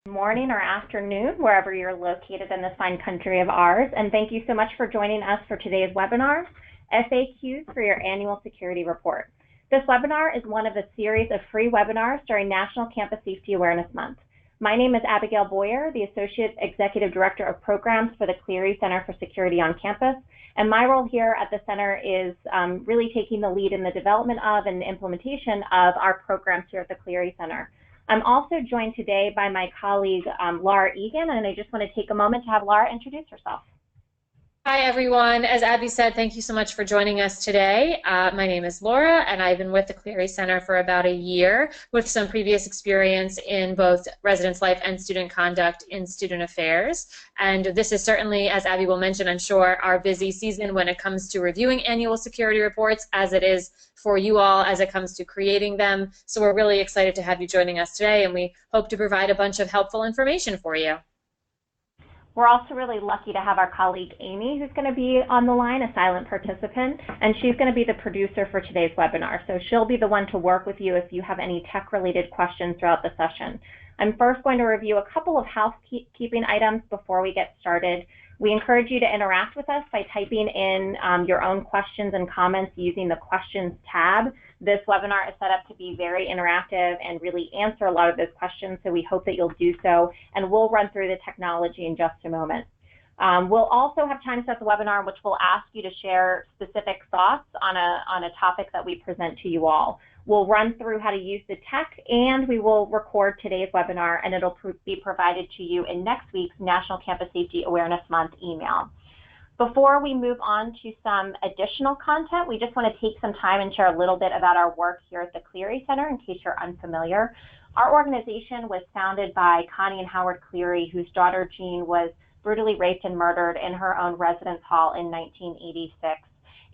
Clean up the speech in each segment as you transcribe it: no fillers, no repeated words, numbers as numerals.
Morning or afternoon, wherever you're located in this fine country of ours, and thank you so much for joining us for today's webinar, FAQs for your annual security report. This webinar is one of a series of free webinars during National Campus Safety Awareness Month. My name is Abigail Boyer, the Associate Executive Director of Programs for the Clery Center for Security on Campus, and my role here at the center is really taking the lead in the development of and implementation of our programs here at the Clery Center. I'm also joined today by my colleague, Laura Egan, and I just want to take a moment to have Laura introduce herself. Hi, everyone. As Abby said, thank you so much for joining us today. My name is Laura, and I've been with the Clery Center for about a year with some previous experience in both residence life and student conduct in student affairs. And this is certainly, as Abby will mention, I'm sure, our busy season when it comes to reviewing annual security reports, as it is for you all as it comes to creating them. So we're really excited to have you joining us today, and we hope to provide a bunch of helpful information for you. We're also really lucky to have our colleague Amy, who's going to be on the line, a silent participant, and she's going to be the producer for today's webinar. So she'll be the one to work with you if you have any tech-related questions throughout the session. I'm first going to review a couple of housekeeping items before we get started. We encourage you to interact with us by typing in your own questions and comments using the Questions tab. This webinar is set up to be very interactive and really answer a lot of those questions, so we hope that you'll do so, and we'll run through the technology in just a moment. We'll also have time set the webinar in which we'll ask you to share specific thoughts on a topic that we present to you all. We'll run through how to use the tech, and we will record today's webinar, and it'll be provided to you in next week's National Campus Safety Awareness Month email. Before we move on to some additional content, we just want to take some time and share a little bit about our work here at the Clery Center in case you're unfamiliar. Our organization was founded by Connie and Howard Clery, whose daughter Jeanne was brutally raped and murdered in her own residence hall in 1986.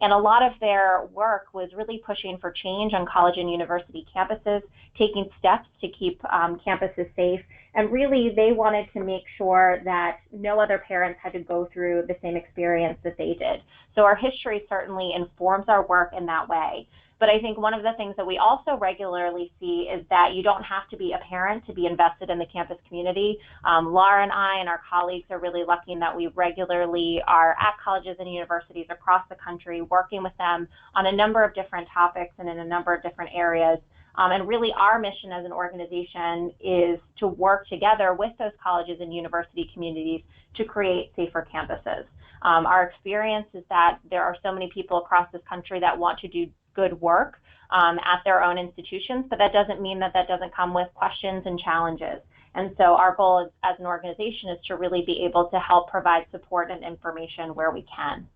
And a lot of their work was really pushing for change on college and university campuses, taking steps to keep campuses safe, and really they wanted to make sure that no other parents had to go through the same experience that they did. So our history certainly informs our work in that way. But I think one of the things that we also regularly see is that you don't have to be a parent to be invested in the campus community. Laura and I and our colleagues are really lucky in that we regularly are at colleges and universities across the country working with them on a number of different topics and in a number of different areas. And really our mission as an organization is to work together with those colleges and university communities to create safer campuses. Our experience is that there are so many people across this country that want to do good work at their own institutions, but that doesn't mean that that doesn't come with questions and challenges. And so our goal as an organization is to really be able to help provide support and information where we can.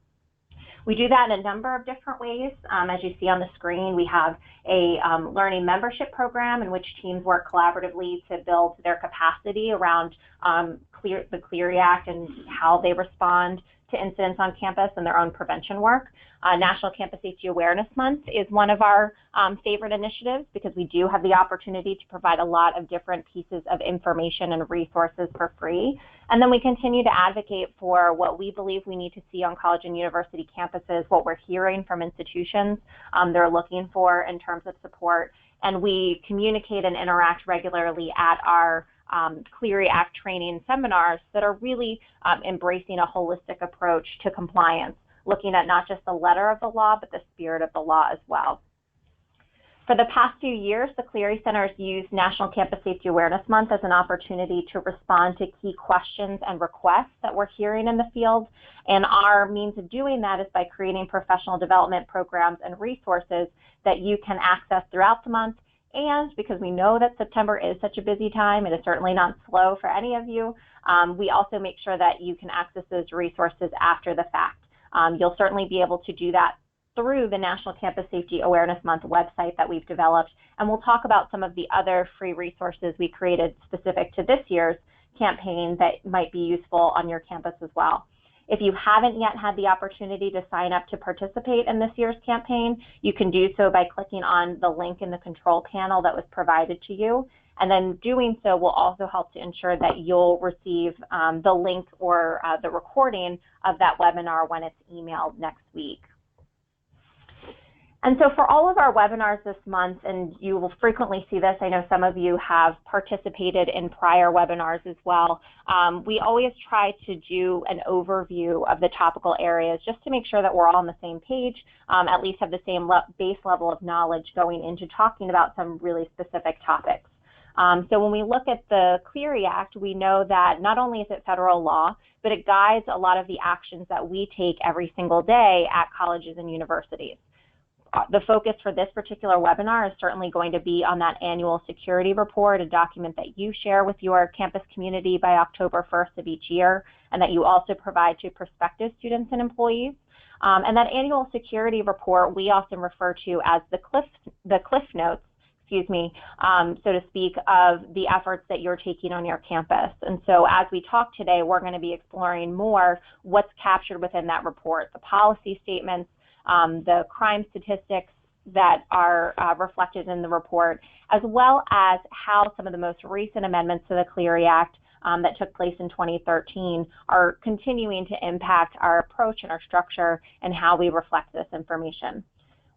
We do that in a number of different ways. As you see on the screen, we have a learning membership program in which teams work collaboratively to build their capacity around the Clery Act and how they respond to incidents on campus and their own prevention work. National Campus Safety Awareness Month is one of our favorite initiatives because we do have the opportunity to provide a lot of different pieces of information and resources for free. And then we continue to advocate for what we believe we need to see on college and university campuses, what we're hearing from institutions they're looking for in terms of support. And we communicate and interact regularly at our Clery Act training seminars that are really embracing a holistic approach to compliance, looking at not just the letter of the law, but the spirit of the law as well. For the past few years, the Clery Center has used National Campus Safety Awareness Month as an opportunity to respond to key questions and requests that we're hearing in the field. And our means of doing that is by creating professional development programs and resources that you can access throughout the month. And because we know that September is such a busy time, it is certainly not slow for any of you, we also make sure that you can access those resources after the fact. You'll certainly be able to do that through the National Campus Safety Awareness Month website that we've developed, and we'll talk about some of the other free resources we created specific to this year's campaign that might be useful on your campus as well. If you haven't yet had the opportunity to sign up to participate in this year's campaign, you can do so by clicking on the link in the control panel that was provided to you. And then doing so will also help to ensure that you'll receive the link or the recording of that webinar when it's emailed next week. And so for all of our webinars this month, and you will frequently see this, I know some of you have participated in prior webinars as well, we always try to do an overview of the topical areas just to make sure that we're all on the same page, at least have the same base level of knowledge going into talking about some really specific topics. So when we look at the Clery Act, we know that not only is it federal law, but it guides a lot of the actions that we take every single day at colleges and universities. The focus for this particular webinar is certainly going to be on that annual security report, a document that you share with your campus community by October 1st of each year, and that you also provide to prospective students and employees. And that annual security report we often refer to as the cliff notes, excuse me, so to speak, of the efforts that you're taking on your campus. And so as we talk today, we're going to be exploring more what's captured within that report, the policy statements, the crime statistics that are reflected in the report, as well as how some of the most recent amendments to the Clery Act that took place in 2013 are continuing to impact our approach and our structure and how we reflect this information.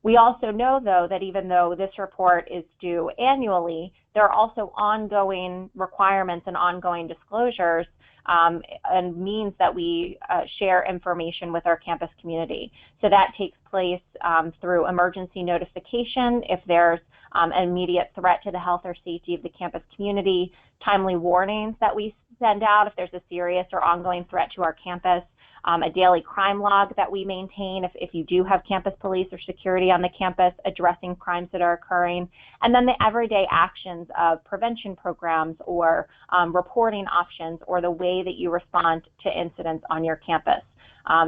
We also know, though, that even though this report is due annually, there are also ongoing requirements and ongoing disclosures and means that we share information with our campus community. So that takes place through emergency notification if there's an immediate threat to the health or safety of the campus community, timely warnings that we send out if there's a serious or ongoing threat to our campus, a daily crime log that we maintain if you do have campus police or security on the campus addressing crimes that are occurring, and then the everyday actions of prevention programs or reporting options or the way that you respond to incidents on your campus.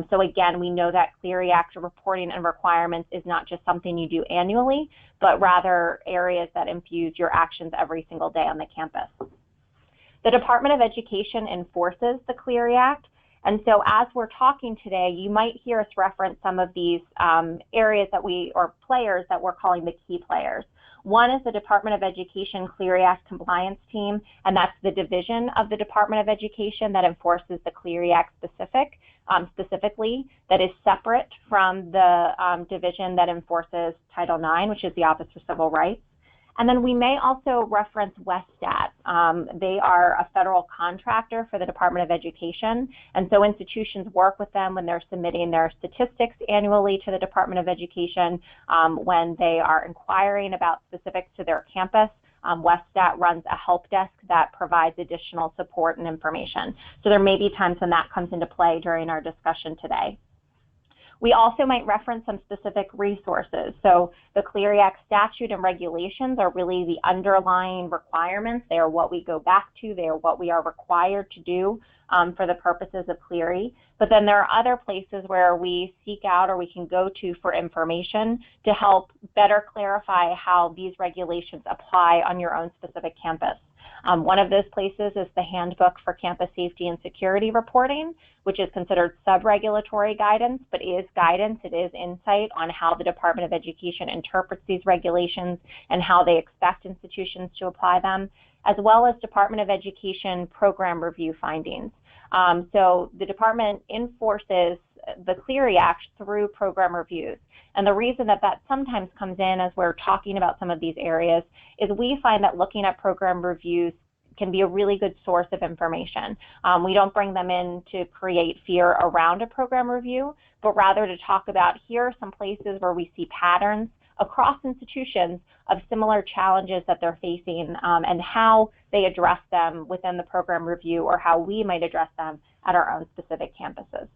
So again, we know that Clery Act reporting and requirements is not just something you do annually, but rather areas that infuse your actions every single day on the campus. The Department of Education enforces the Clery Act. And so as we're talking today, you might hear us reference some of these areas that or players that we're calling the key players. One is the Department of Education Clery Act Compliance Team, and that's the division of the Department of Education that enforces the Clery Act specifically, that is separate from the division that enforces Title IX, which is the Office for Civil Rights. And then we may also reference WestStat. They are a federal contractor for the Department of Education, and so institutions work with them when they're submitting their statistics annually to the Department of Education, when they are inquiring about specifics to their campus. WestStat runs a help desk that provides additional support and information. So there may be times when that comes into play during our discussion today. We also might reference some specific resources. So the Clery Act statute and regulations are really the underlying requirements. They are what we go back to. They are what we are required to do for the purposes of Clery. But then there are other places where we seek out or we can go to for information to help better clarify how these regulations apply on your own specific campus. One of those places is the Handbook for Campus Safety and Security Reporting, which is considered sub-regulatory guidance, but is guidance. It is insight on how the Department of Education interprets these regulations and how they expect institutions to apply them, as well as Department of Education program review findings. So the department enforces the Clery Act through program reviews. And the reason that that sometimes comes in as we're talking about some of these areas is we find that looking at program reviews can be a really good source of information. We don't bring them in to create fear around a program review, but rather to talk about here are some places where we see patterns across institutions of similar challenges that they're facing and how they address them within the program review or how we might address them at our own specific campuses.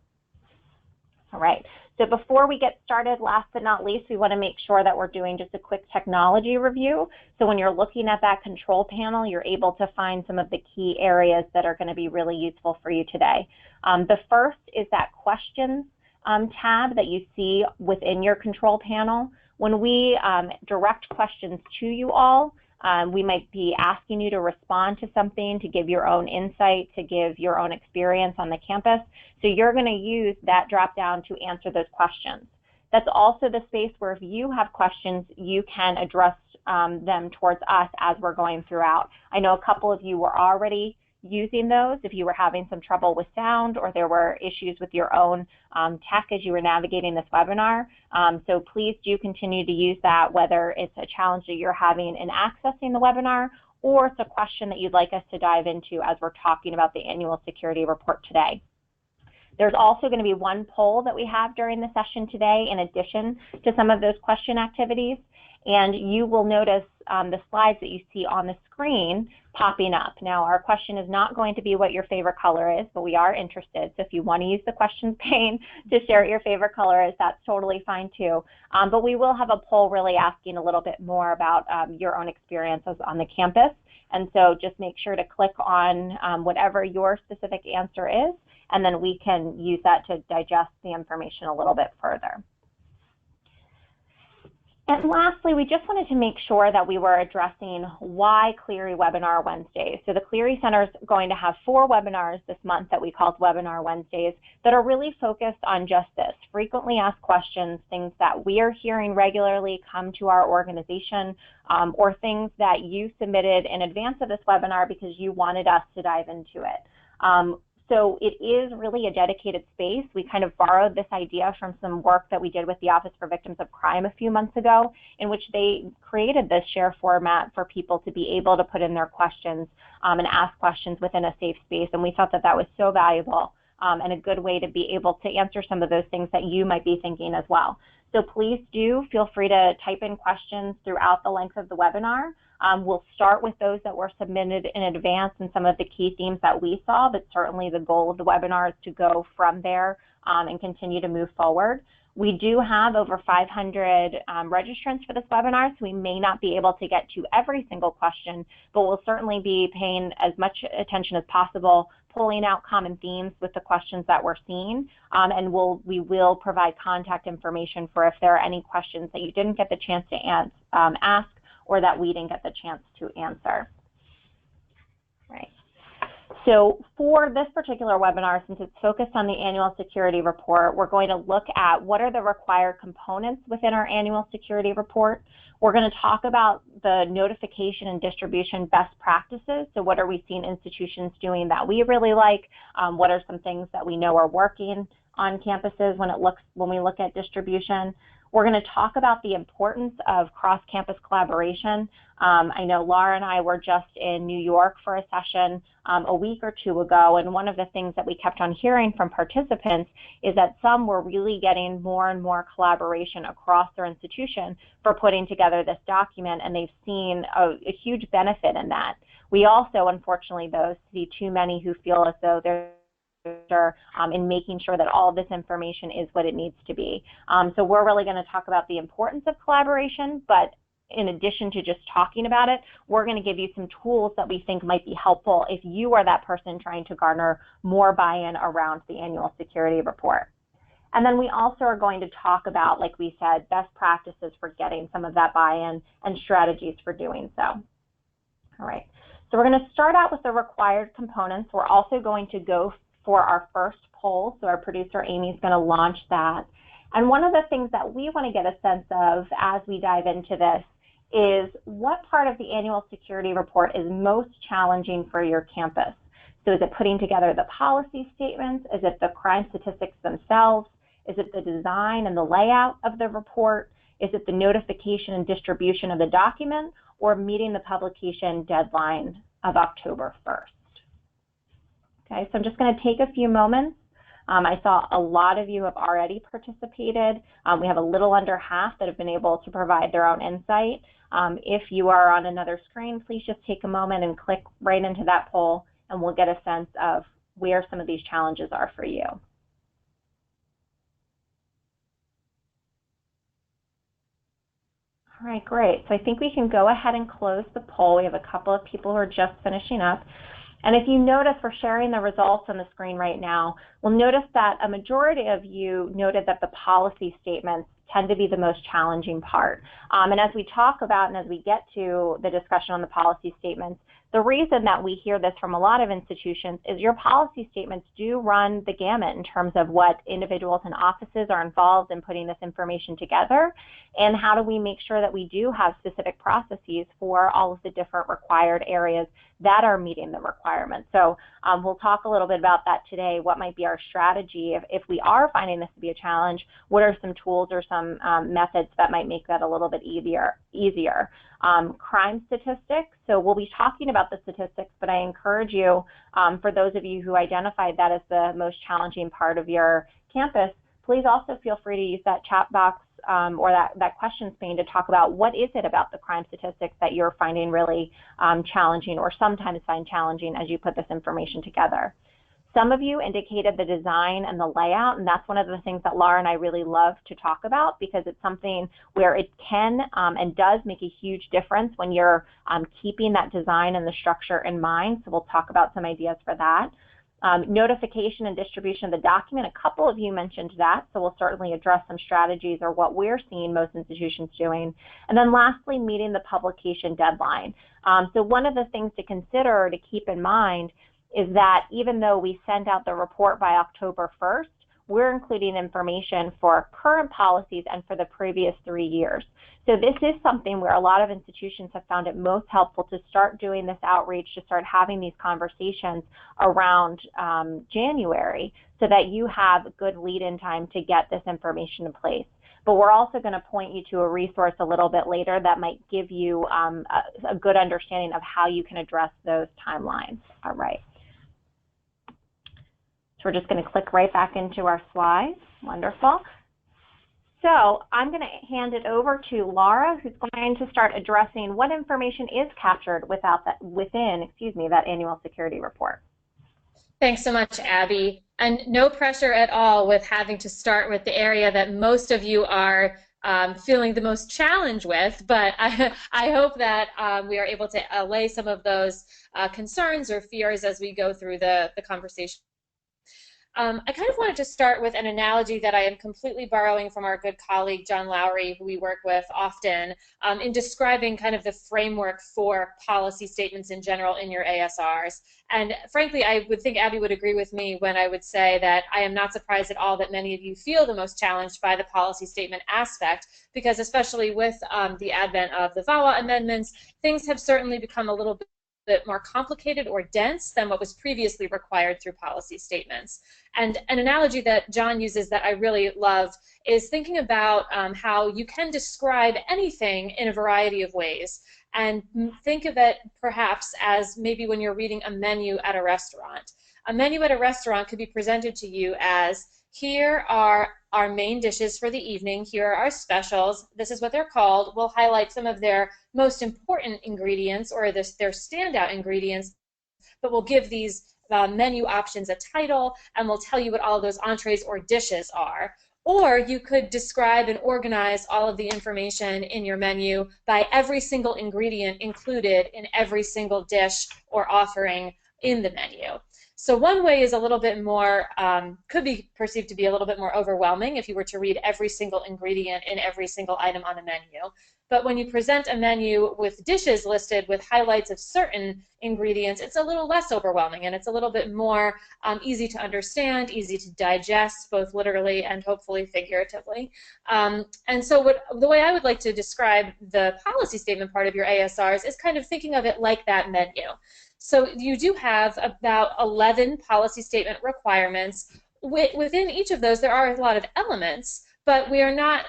All right, so before we get started, last but not least, we want to make sure that we're doing just a quick technology review. So when you're looking at that control panel, you're able to find some of the key areas that are going to be really useful for you today. The first is that questions tab that you see within your control panel. When we direct questions to you all, we might be asking you to respond to something, to give your own insight, to give your own experience on the campus. So you're going to use that drop down to answer those questions. That's also the space where if you have questions, you can address them towards us as we're going throughout. I know a couple of you were already using those if you were having some trouble with sound or there were issues with your own tech as you were navigating this webinar. So please do continue to use that, whether it's a challenge that you're having in accessing the webinar or it's a question that you'd like us to dive into as we're talking about the annual security report today. There's also going to be one poll that we have during the session today in addition to some of those question activities. And you will notice the slides that you see on the screen popping up. Now, our question is not going to be what your favorite color is, but we are interested. So if you want to use the questions pane to share what your favorite color is, that's totally fine too. But we will have a poll really asking a little bit more about your own experiences on the campus. And so just make sure to click on whatever your specific answer is, and then we can use that to digest the information a little bit further. And lastly, we just wanted to make sure that we were addressing why Clery Webinar Wednesdays. So the Clery Center is going to have 4 webinars this month that we called Webinar Wednesdays that are really focused on just this, frequently asked questions, things that we are hearing regularly come to our organization, or things that you submitted in advance of this webinar because you wanted us to dive into it. So it is really a dedicated space. We kind of borrowed this idea from some work that we did with the Office for Victims of Crime a few months ago, in which they created this share format for people to be able to put in their questions and ask questions within a safe space. And we thought that that was so valuable and a good way to be able to answer some of those things that you might be thinking as well. So please do feel free to type in questions throughout the length of the webinar. We'll start with those that were submitted in advance and some of the key themes that we saw, but certainly the goal of the webinar is to go from there and continue to move forward. We do have over 500 registrants for this webinar, so we may not be able to get to every single question, but we'll certainly be paying as much attention as possible, pulling out common themes with the questions that we're seeing, and we will provide contact information for if there are any questions that you didn't get the chance to ask or that we didn't get the chance to answer. Right. So for this particular webinar, since it's focused on the annual security report, we're going to look at what are the required components within our annual security report. We're going to talk about the notification and distribution best practices. So what are we seeing institutions doing that we really like? What are some things that we know are working on campuses when we look at distribution? We're going to talk about the importance of cross-campus collaboration. I know Laura and I were just in New York for a session a week or 2 ago, and one of the things that we kept on hearing from participants is that some were really getting more and more collaboration across their institution for putting together this document, and they've seen a huge benefit in that. We also, unfortunately, though, see too many who feel as though they're in making sure that all of this information is what it needs to be. So we're really going to talk about the importance of collaboration, but in addition to just talking about it, we're going to give you some tools that we think might be helpful if you are that person trying to garner more buy-in around the annual security report. And then we also are going to talk about, like we said, best practices for getting some of that buy-in and strategies for doing so. All right, so we're going to start out with the required components. We're also going to go for our first poll, so our producer Amy is going to launch that. And one of the things that we want to get a sense of as we dive into this is what part of the annual security report is most challenging for your campus. So is it putting together the policy statements? Is it the crime statistics themselves? Is it the design and the layout of the report? Is it the notification and distribution of the document, or meeting the publication deadline of October 1st? Okay, so I'm just going to take a few moments. I saw a lot of you have already participated. We have a little under half that have been able to provide their own insight. If you are on another screen, please just take a moment and click right into that poll, and we'll get a sense of where some of these challenges are for you. All right, great. So I think we can go ahead and close the poll. We have a couple of people who are just finishing up. And if you notice, we're sharing the results on the screen right now. We'll notice that a majority of you noted that the policy statements tend to be the most challenging part. And as we talk about and as we get to the discussion on the policy statements, The reason that we hear this from a lot of institutions is your policy statements do run the gamut in terms of what individuals and offices are involved in putting this information together, and how do we make sure that we do have specific processes for all of the different required areas that are meeting the requirements. So we'll talk a little bit about that today. What might be our strategy if we are finding this to be a challenge? What are some tools or some methods that might make that a little bit easier? Crime statistics. So we'll be talking about the statistics, but I encourage you, for those of you who identified that as the most challenging part of your campus, please also feel free to use that chat box or that questions pane to talk about what is it about the crime statistics that you're finding really challenging or sometimes find challenging as you put this information together. Some of you indicated the design and the layout, and that's one of the things that Laura and I really love to talk about, because it's something where it can and does make a huge difference when you're keeping that design and the structure in mind. So we'll talk about some ideas for that. Notification and distribution of the document, a couple of you mentioned that, so we'll certainly address some strategies or what we're seeing most institutions doing. And then lastly, meeting the publication deadline. So one of the things to consider or to keep in mind is that even though we send out the report by October 1st, we're including information for current policies and for the previous 3 years. So this is something where a lot of institutions have found it most helpful to start doing this outreach, to start having these conversations around January, so that you have good lead-in time to get this information in place. But we're also going to point you to a resource a little bit later that might give you a good understanding of how you can address those timelines. All right. So we're just going to click right back into our slides. Wonderful. So I'm going to hand it over to Laura, who's going to start addressing what information is captured within that annual security report. Thanks so much, Abby. And no pressure at all with having to start with the area that most of you are feeling the most challenge with, but I hope that we are able to allay some of those concerns or fears as we go through the conversation. I kind of wanted to start with an analogy that I am completely borrowing from our good colleague John Lowry, who we work with often, in describing kind of the framework for policy statements in general in your ASRs. And frankly, I would think Abby would agree with me when I would say that I am not surprised at all that many of you feel the most challenged by the policy statement aspect, because especially with the advent of the VAWA amendments, things have certainly become a little bit more complicated or dense than what was previously required through policy statements. And an analogy that John uses that I really love is thinking about how you can describe anything in a variety of ways, and think of it perhaps as maybe when you're reading a menu at a restaurant. A menu at a restaurant could be presented to you as, here are our main dishes for the evening, here are our specials, this is what they're called. We'll highlight some of their most important ingredients or their standout ingredients, but we'll give these menu options a title, and we'll tell you what all of those entrees or dishes are. Or you could describe and organize all of the information in your menu by every single ingredient included in every single dish or offering in the menu. So one way is a little bit more, could be perceived to be a little bit more overwhelming if you were to read every single ingredient in every single item on the menu. But when you present a menu with dishes listed with highlights of certain ingredients, it's a little less overwhelming, and it's a little bit more easy to understand, easy to digest, both literally and hopefully figuratively. And so the way I would like to describe the policy statement part of your ASRs is kind of thinking of it like that menu. So you do have about 11 policy statement requirements. Within each of those, there are a lot of elements, but we are not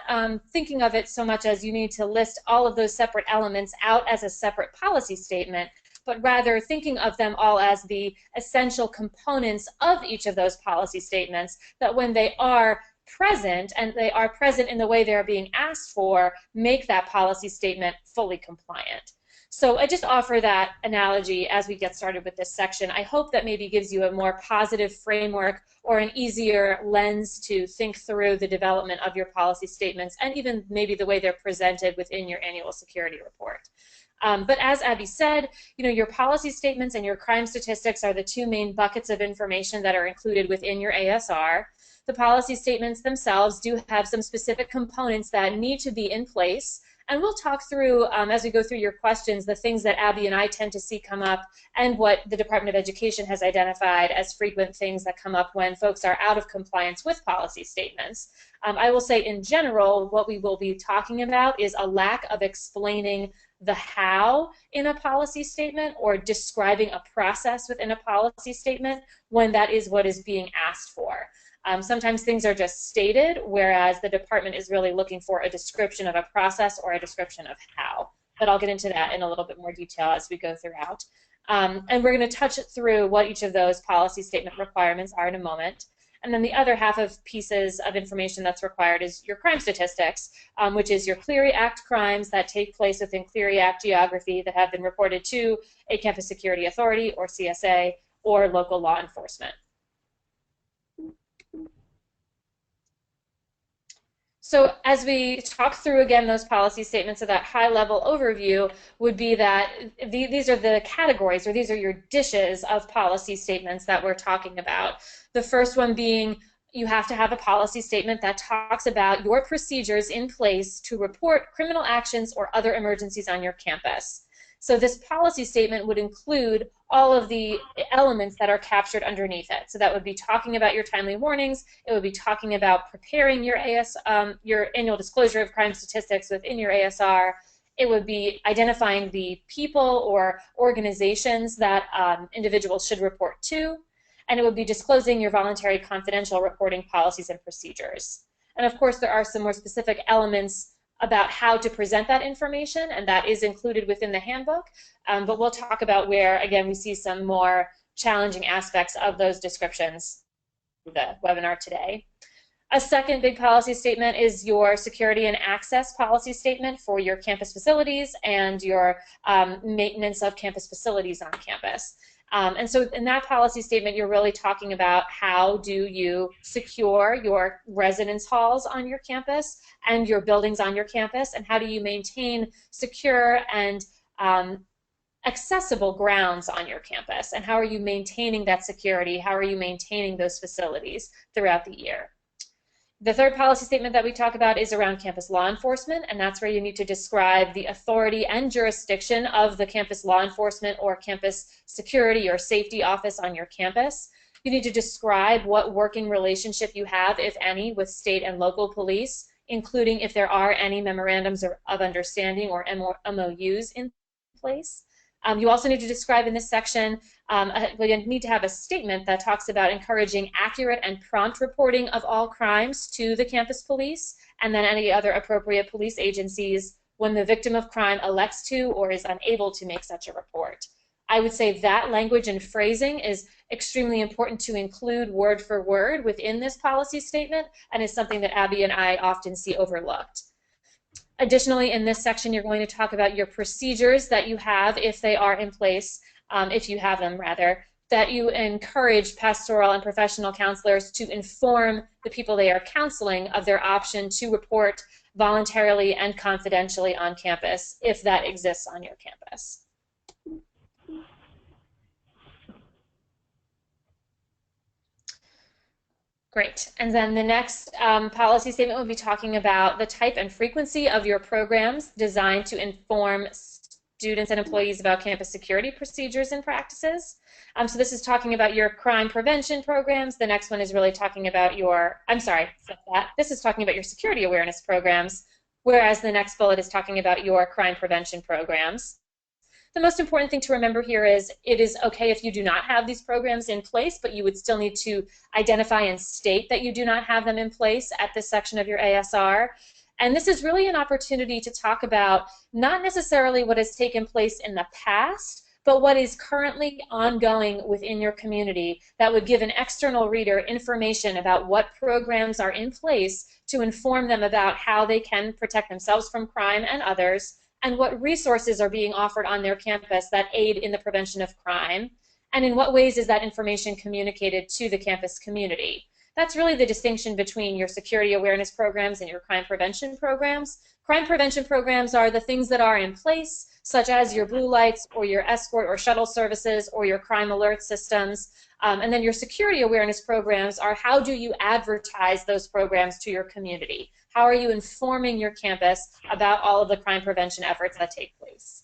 thinking of it so much as you need to list all of those separate elements out as a separate policy statement, but rather thinking of them all as the essential components of each of those policy statements, that when they are present, and they are present in the way they're being asked for, make that policy statement fully compliant. So I just offer that analogy as we get started with this section. I hope that maybe gives you a more positive framework or an easier lens to think through the development of your policy statements, and even maybe the way they're presented within your annual security report. But as Abby said, your policy statements and your crime statistics are the two main buckets of information that are included within your ASR. The policy statements themselves do have some specific components that need to be in place, And we'll talk through, as we go through your questions, the things that Abby and I tend to see come up and what the Department of Education has identified as frequent things that come up when folks are out of compliance with policy statements. I will say in general, what we will be talking about is a lack of explaining the how in a policy statement or describing a process within a policy statement when that is what is being asked for. Sometimes things are just stated, whereas the department is really looking for a description of a process or a description of how. But I'll get into that in a little bit more detail as we go throughout. And we're going to touch through what each of those policy statement requirements are in a moment. And then the other half of pieces of information that's required is your crime statistics, which is your Clery Act crimes that take place within Clery Act geography that have been reported to a campus security authority or CSA or local law enforcement. So as we talk through again those policy statements, so that high-level overview would be that these are the categories, or these are your dishes of policy statements that we're talking about. The first one being you have to have a policy statement that talks about your procedures in place to report criminal actions or other emergencies on your campus. So this policy statement would include all of the elements that are captured underneath it. So that would be talking about your timely warnings. It would be talking about preparing your your annual disclosure of crime statistics within your ASR. It would be identifying the people or organizations that individuals should report to. And it would be disclosing your voluntary confidential reporting policies and procedures. And of course, there are some more specific elements about how to present that information, and that is included within the handbook. But we'll talk about where, again, we see some more challenging aspects of those descriptions in the webinar today. A second big policy statement is your security and access policy statement for your campus facilities and your maintenance of campus facilities on campus. And so in that policy statement, you're really talking about how do you secure your residence halls on your campus and your buildings on your campus, and how do you maintain secure and accessible grounds on your campus, and how are you maintaining that security, how are you maintaining those facilities throughout the year. The third policy statement that we talk about is around campus law enforcement, and that's where you need to describe the authority and jurisdiction of the campus law enforcement or campus security or safety office on your campus. You need to describe what working relationship you have, if any, with state and local police, including if there are any memorandums of understanding or MOUs in place. You also need to describe in this section, you need to have a statement that talks about encouraging accurate and prompt reporting of all crimes to the campus police and then any other appropriate police agencies when the victim of crime elects to or is unable to make such a report. I would say that language and phrasing is extremely important to include word for word within this policy statement, and is something that Abby and I often see overlooked. Additionally, in this section, you're going to talk about your procedures that you have, if they are in place, if you have them rather, that you encourage pastoral and professional counselors to inform the people they are counseling of their option to report voluntarily and confidentially on campus, if that exists on your campus. Great. And then the next policy statement will be talking about the type and frequency of your programs designed to inform students and employees about campus security procedures and practices. So this is talking about your crime prevention programs. The next one is really talking about your, this is talking about your security awareness programs, whereas the next bullet is talking about your crime prevention programs. The most important thing to remember here is it is okay if you do not have these programs in place, but you would still need to identify and state that you do not have them in place at this section of your ASR. And this is really an opportunity to talk about not necessarily what has taken place in the past, but what is currently ongoing within your community that would give an external reader information about what programs are in place to inform them about how they can protect themselves from crime and others, and what resources are being offered on their campus that aid in the prevention of crime, and in what ways is that information communicated to the campus community. That's really the distinction between your security awareness programs and your crime prevention programs. Crime prevention programs are the things that are in place, such as your blue lights or your escort or shuttle services or your crime alert systems. And then your security awareness programs are how do you advertise those programs to your community? How are you informing your campus about all of the crime prevention efforts that take place?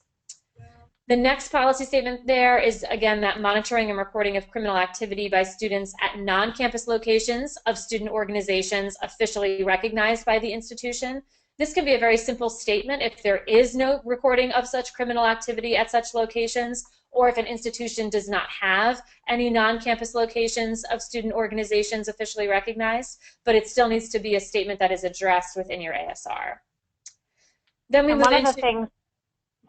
The next policy statement there is, again, that monitoring and recording of criminal activity by students at non-campus locations of student organizations officially recognized by the institution. This can be a very simple statement if there is no recording of such criminal activity at such locations, or if an institution does not have any non-campus locations of student organizations officially recognized, but it still needs to be a statement that is addressed within your ASR. Then we move into...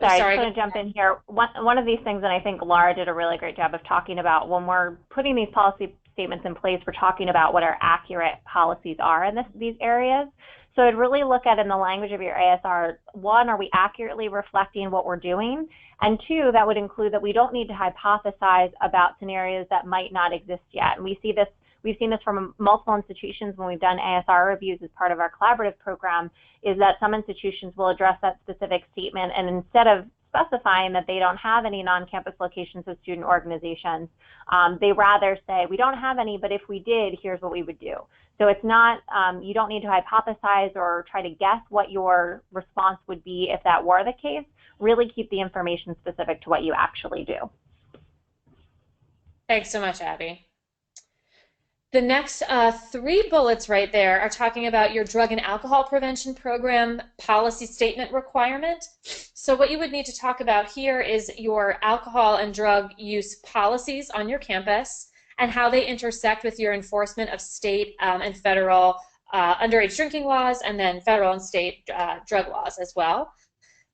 Sorry, I'm going to jump in here. One of these things that I think Laura did a really great job of talking about, when we're putting these policy statements in place, we're talking about what our accurate policies are in these areas. So I'd really look at, in the language of your ASR, one, are we accurately reflecting what we're doing? And two, that would include that we don't need to hypothesize about scenarios that might not exist yet. And we've seen this from multiple institutions when we've done ASR reviews as part of our collaborative program, is that some institutions will address that specific statement, and instead of specifying that they don't have any non-campus locations of student organizations, they rather say, we don't have any, but if we did, here's what we would do. So it's not, you don't need to hypothesize or try to guess what your response would be if that were the case. Really keep the information specific to what you actually do. Thanks so much, Abby. The next 3 bullets right there are talking about your drug and alcohol prevention program policy statement requirement. So what you would need to talk about here is your alcohol and drug use policies on your campus and how they intersect with your enforcement of state and federal underage drinking laws, and then federal and state drug laws as well.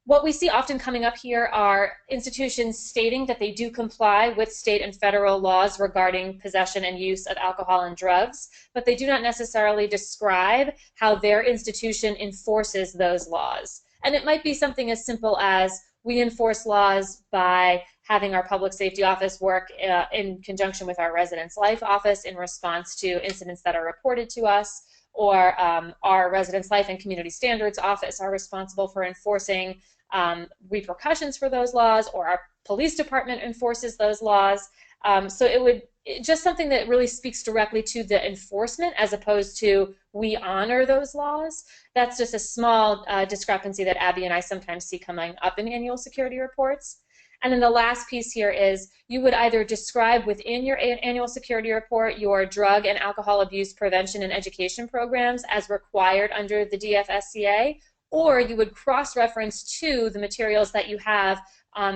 What we see often coming up here are institutions stating that they do comply with state and federal laws regarding possession and use of alcohol and drugs, but they do not necessarily describe how their institution enforces those laws. And it might be something as simple as, we enforce laws by having our public safety office work in conjunction with our residence life office in response to incidents that are reported to us, or our residence life and community standards office are responsible for enforcing repercussions for those laws, or our police department enforces those laws. So just something that really speaks directly to the enforcement as opposed to we honor those laws. That's just a small discrepancy that Abby and I sometimes see coming up in annual security reports. And then the last piece here is you would either describe within your annual security report your drug and alcohol abuse prevention and education programs as required under the DFSCA, or you would cross-reference to the materials that you have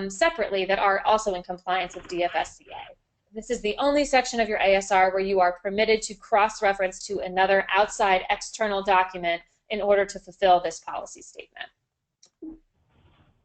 separately that are also in compliance with DFSCA. This is the only section of your ASR where you are permitted to cross-reference to another outside external document in order to fulfill this policy statement.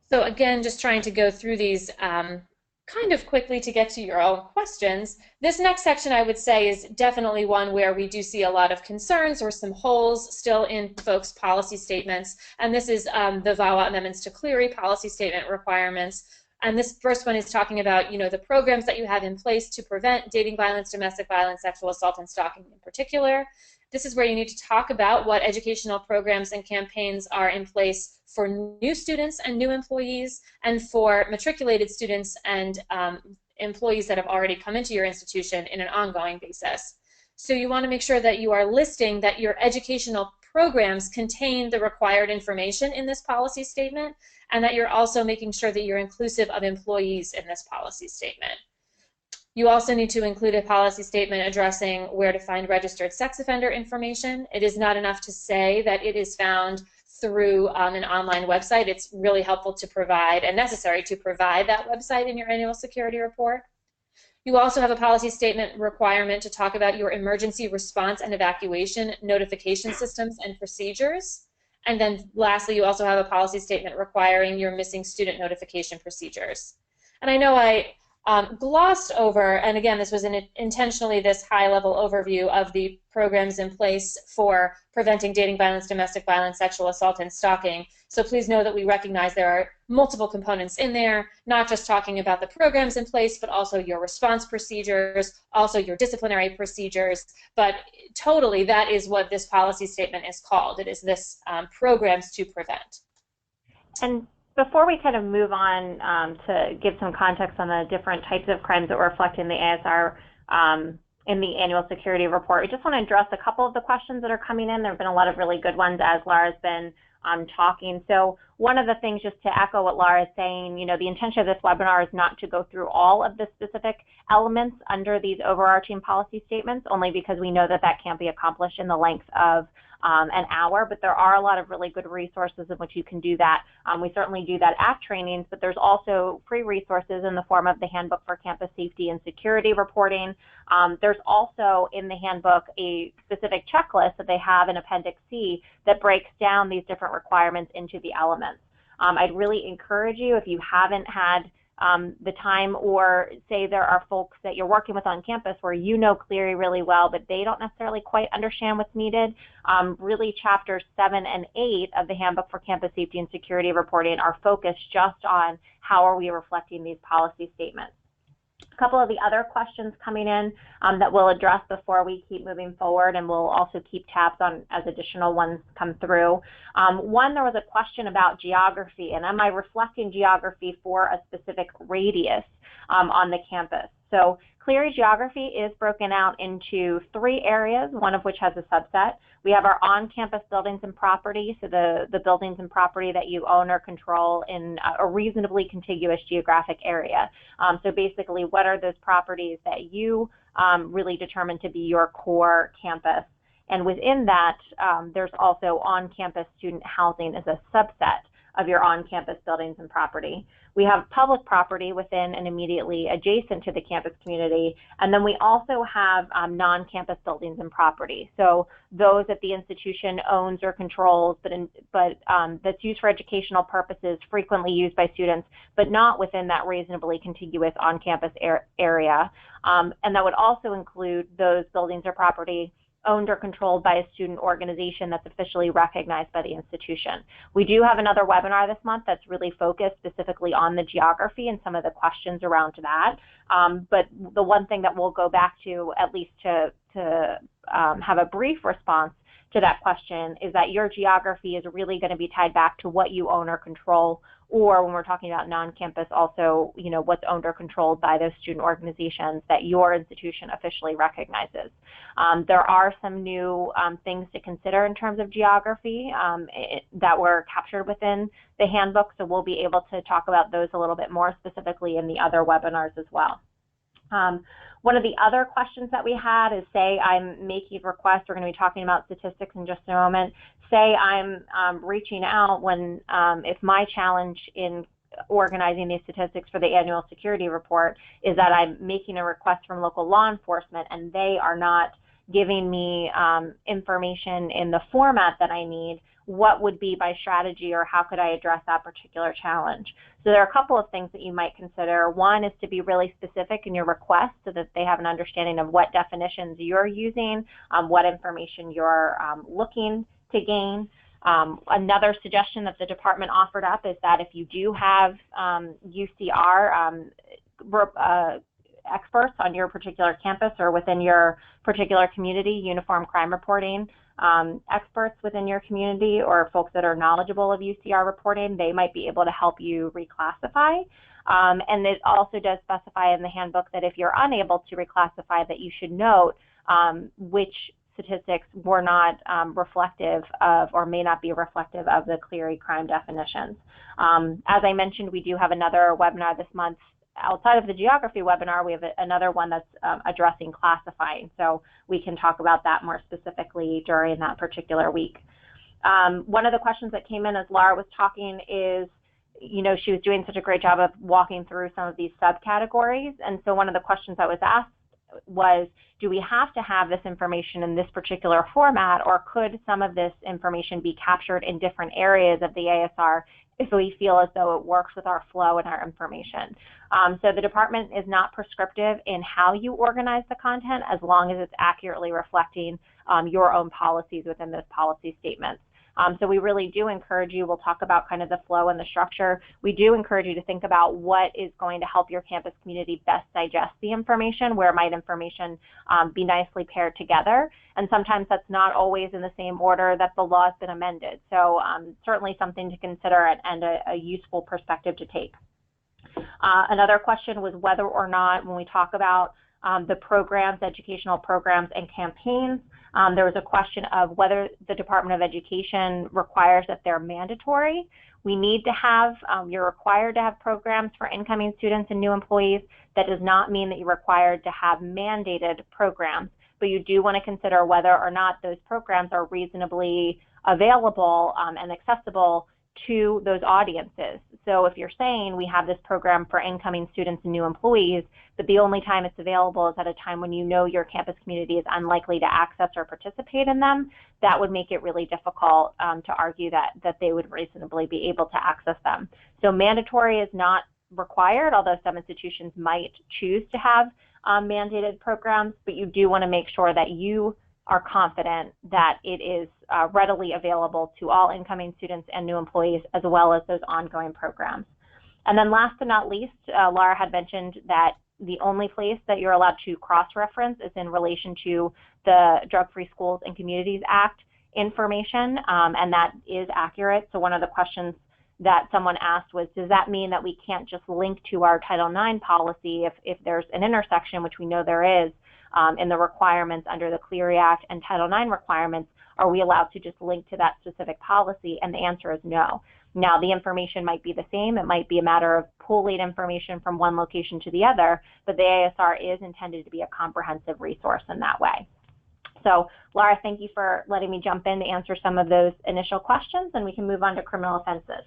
So again, just trying to go through these kind of quickly to get to your own questions. This next section, I would say, is definitely one where we do see a lot of concerns or some holes still in folks' policy statements. And this is the VAWA amendments to Clery policy statement requirements. And this first one is talking about, the programs that you have in place to prevent dating violence, domestic violence, sexual assault, and stalking in particular. This is where you need to talk about what educational programs and campaigns are in place for new students and new employees, and for matriculated students and employees that have already come into your institution in an ongoing basis. So you want to make sure that you are listing that your educational programs contain the required information in this policy statement, and that you're also making sure that you're inclusive of employees in this policy statement. You also need to include a policy statement addressing where to find registered sex offender information. It is not enough to say that it is found through an online website. It's really helpful to provide and necessary to provide that website in your annual security report. You also have a policy statement requirement to talk about your emergency response and evacuation notification systems and procedures. And then lastly, you also have a policy statement requiring your missing student notification procedures. And I know I glossed over, and again, this was intentionally this high-level overview of the programs in place for preventing dating violence, domestic violence, sexual assault, and stalking. So please know that we recognize there are multiple components in there, not just talking about the programs in place, but also your response procedures, also your disciplinary procedures. But totally, that is what this policy statement is called. It is this programs to prevent. And before we kind of move on to give some context on the different types of crimes that reflect in the ASR in the annual security report, we just want to address a couple of the questions that are coming in. There have been a lot of really good ones as Laura's been talking. So one of the things, just to echo what Laura is saying, you know, the intention of this webinar is not to go through all of the specific elements under these overarching policy statements, only because we know that that can't be accomplished in the length of an hour, but there are a lot of really good resources in which you can do that. We certainly do that at trainings, but there's also free resources in the form of the Handbook for Campus Safety and Security Reporting. There's also in the handbook a specific checklist that they have in Appendix C that breaks down these different requirements into the elements. I'd really encourage you, if you haven't had the time, or say there are folks that you're working with on campus where you know Clery really well, but they don't necessarily quite understand what's needed, really chapters 7 and 8 of the Handbook for Campus Safety and Security Reporting are focused just on how are we reflecting these policy statements. A couple of the other questions coming in that we'll address before we keep moving forward, and we'll also keep tabs on as additional ones come through. One, there was a question about geography, and am I reflecting geography for a specific radius on the campus? So Clery geography is broken out into 3 areas, one of which has a subset. We have our on-campus buildings and property, so the buildings and property that you own or control in a reasonably contiguous geographic area. So basically, what are those properties that you really determine to be your core campus? And within that, there's also on-campus student housing as a subset of your on-campus buildings and property. We have public property within and immediately adjacent to the campus community, and then we also have non-campus buildings and property. So those that the institution owns or controls, but that's used for educational purposes, frequently used by students, but not within that reasonably contiguous on-campus area. And that would also include those buildings or property owned or controlled by a student organization that's officially recognized by the institution. We do have another webinar this month that's really focused specifically on the geography and some of the questions around that. But the one thing that we'll go back to, at least to have a brief response to that question, is that your geography is really going to be tied back to what you own or control, or when we're talking about non-campus, also, you know, what's owned or controlled by those student organizations that your institution officially recognizes. There are some new things to consider in terms of geography that were captured within the handbook, so we'll be able to talk about those a little bit more specifically in the other webinars as well. One of the other questions that we had is, say I'm making requests, we're going to be talking about statistics in just a moment, say I'm reaching out when, if my challenge in organizing these statistics for the annual security report is that I'm making a request from local law enforcement and they are not giving me information in the format that I need, what would be my strategy, or how could I address that particular challenge? So there are a couple of things that you might consider. One is to be really specific in your request so that they have an understanding of what definitions you're using, what information you're looking to gain. Another suggestion that the department offered up is that if you do have UCR experts on your particular campus or within your particular community, uniform crime reporting experts within your community, or folks that are knowledgeable of UCR reporting, they might be able to help you reclassify. And it also does specify in the handbook that if you're unable to reclassify, that you should note which statistics were not reflective of, or may not be reflective of, the Clery crime definitions. As I mentioned, we do have another webinar this month. Outside of the geography webinar, we have another one that's addressing classifying, so we can talk about that more specifically during that particular week. One of the questions that came in as Laura was talking is, you know, she was doing such a great job of walking through some of these subcategories, and so one of the questions that was asked was, do we have to have this information in this particular format, or could some of this information be captured in different areas of the ASR if we feel as though it works with our flow and our information? So the department is not prescriptive in how you organize the content, as long as it's accurately reflecting your own policies within those policy statements. So we really do encourage you, we'll talk about kind of the flow and the structure. We do encourage you to think about what is going to help your campus community best digest the information, where might information be nicely paired together. And sometimes that's not always in the same order that the law has been amended. So certainly something to consider and a useful perspective to take. Another question was whether or not, when we talk about the programs, educational programs and campaigns, there was a question of whether the Department of Education requires that they're mandatory. We need to have, you're required to have programs for incoming students and new employees. That does not mean that you're required to have mandated programs, but you do want to consider whether or not those programs are reasonably available and accessible to those audiences. So if you're saying we have this program for incoming students and new employees, but the only time it's available is at a time when you know your campus community is unlikely to access or participate in them, that would make it really difficult to argue that they would reasonably be able to access them. So mandatory is not required, although some institutions might choose to have mandated programs, but you do want to make sure that you are confident that it is readily available to all incoming students and new employees, as well as those ongoing programs. And then last but not least, Laura had mentioned that the only place that you're allowed to cross-reference is in relation to the Drug-Free Schools and Communities Act information, and that is accurate. So one of the questions that someone asked was, does that mean that we can't just link to our Title IX policy if there's an intersection, which we know there is, in the requirements under the Clery Act and Title IX requirements, are we allowed to just link to that specific policy? And the answer is no. Now, the information might be the same. It might be a matter of pulling information from one location to the other, but the ASR is intended to be a comprehensive resource in that way. So, Laura, thank you for letting me jump in to answer some of those initial questions, and we can move on to criminal offenses.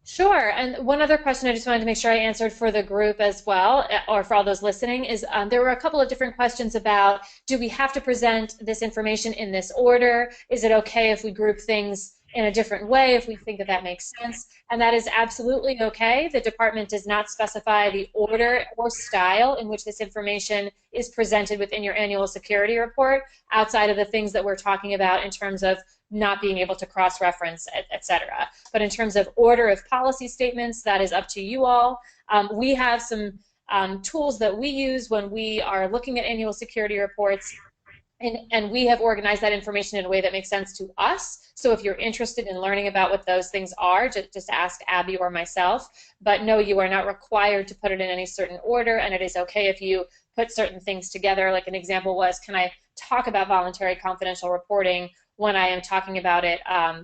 Sure, and one other question I just wanted to make sure I answered for the group as well, or for all those listening, is there were a couple of different questions about, do we have to present this information in this order? Is it okay if we group things in a different way if we think that that makes sense? And that is absolutely okay. The department does not specify the order or style in which this information is presented within your annual security report, outside of the things that we're talking about in terms of not being able to cross-reference, et cetera. But in terms of order of policy statements, that is up to you all. We have some tools that we use when we are looking at annual security reports, and we have organized that information in a way that makes sense to us. So if you're interested in learning about what those things are, just ask Abby or myself. But no, you are not required to put it in any certain order, and it is okay if you put certain things together. Like an example was, can I talk about voluntary confidential reporting when I am talking about it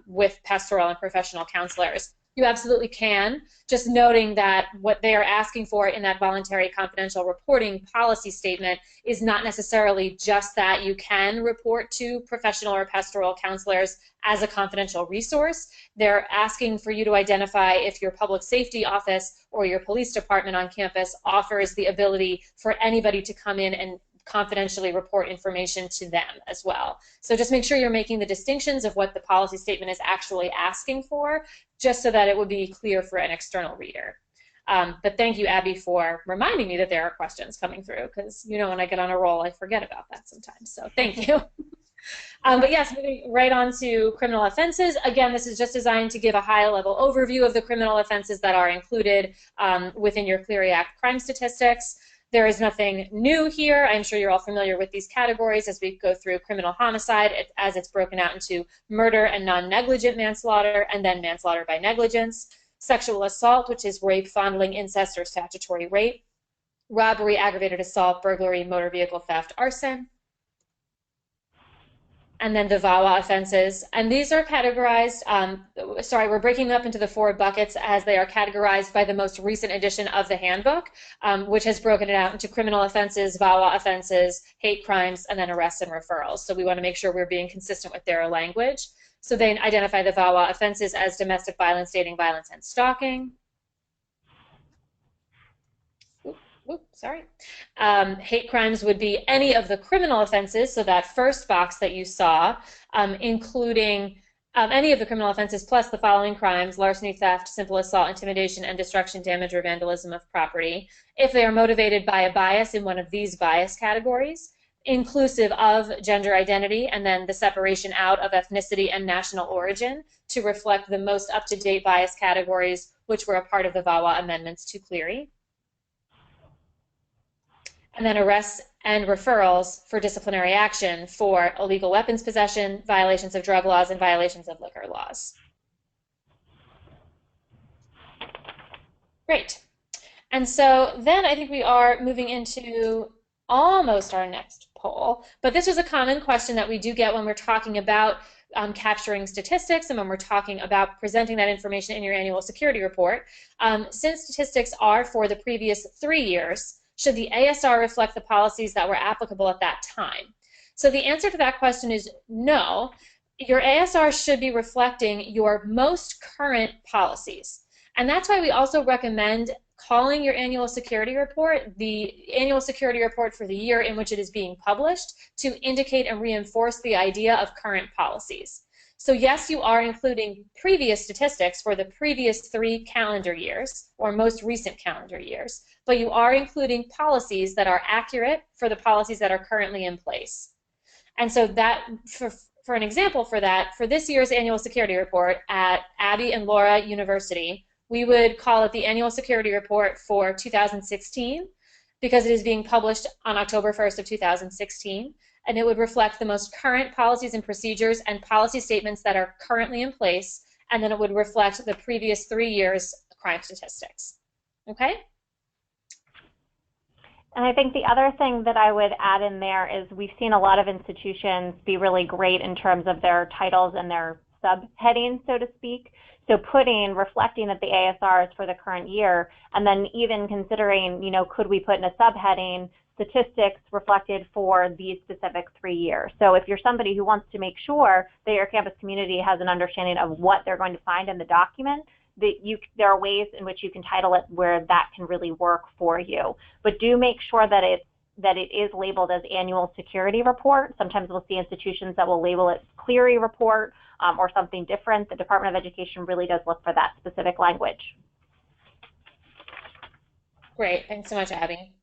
with pastoral and professional counselors? You absolutely can, just noting that what they are asking for in that voluntary confidential reporting policy statement is not necessarily just that you can report to professional or pastoral counselors as a confidential resource. They're asking for you to identify if your public safety office or your police department on campus offers the ability for anybody to come in and confidentially report information to them as well. So just make sure you're making the distinctions of what the policy statement is actually asking for, just so that it would be clear for an external reader. But thank you, Abby, for reminding me that there are questions coming through, because you know when I get on a roll, I forget about that sometimes. So thank you. But yes, moving right on to criminal offenses. Again, this is just designed to give a high-level overview of the criminal offenses that are included within your Clery Act crime statistics. There is nothing new here. I'm sure you're all familiar with these categories as we go through criminal homicide, as it's broken out into murder and non-negligent manslaughter, and then manslaughter by negligence. Sexual assault, which is rape, fondling, incest, or statutory rape. Robbery, aggravated assault, burglary, motor vehicle theft, arson. And then the VAWA offenses. And these are categorized, we're breaking them up into the 4 buckets as they are categorized by the most recent edition of the handbook, which has broken it out into criminal offenses, VAWA offenses, hate crimes, and then arrests and referrals. So we want to make sure we're being consistent with their language. So they identify the VAWA offenses as domestic violence, dating violence, and stalking. Hate crimes would be any of the criminal offenses, so that first box that you saw, including any of the criminal offenses plus the following crimes: larceny, theft, simple assault, intimidation, and destruction, damage, or vandalism of property. If they are motivated by a bias in one of these bias categories, inclusive of gender identity, and then the separation out of ethnicity and national origin to reflect the most up-to-date bias categories, which were a part of the VAWA amendments to Clery. And then arrests and referrals for disciplinary action for illegal weapons possession, violations of drug laws, and violations of liquor laws. Great. And so then I think we are moving into almost our next poll, but this was a common question that we do get when we're talking about capturing statistics and when we're talking about presenting that information in your annual security report. Since statistics are for the previous 3 years, should the ASR reflect the policies that were applicable at that time? So the answer to that question is no. Your ASR should be reflecting your most current policies. And that's why we also recommend calling your annual security report the annual security report for the year in which it is being published to indicate and reinforce the idea of current policies. So yes, you are including previous statistics for the previous 3 calendar years or most recent calendar years, but you are including policies that are accurate for the policies that are currently in place. And so that, for an example for that, for this year's annual security report at Abby and Laura University, we would call it the Annual Security Report for 2016 because it is being published on October 1st of 2016, and it would reflect the most current policies and procedures and policy statements that are currently in place, and then it would reflect the previous 3 years' crime statistics. Okay? And I think the other thing that I would add in there is we've seen a lot of institutions be really great in terms of their titles and their subheadings, so to speak. So reflecting that the ASR is for the current year, and then even considering, could we put in a subheading, statistics reflected for these specific 3 years. So if you're somebody who wants to make sure that your campus community has an understanding of what they're going to find in the document, there are ways in which you can title it where that can really work for you. But do make sure that it is labeled as annual security report. Sometimes we'll see institutions that will label it Clery report or something different. The Department of Education really does look for that specific language. Great, thanks so much, Abby.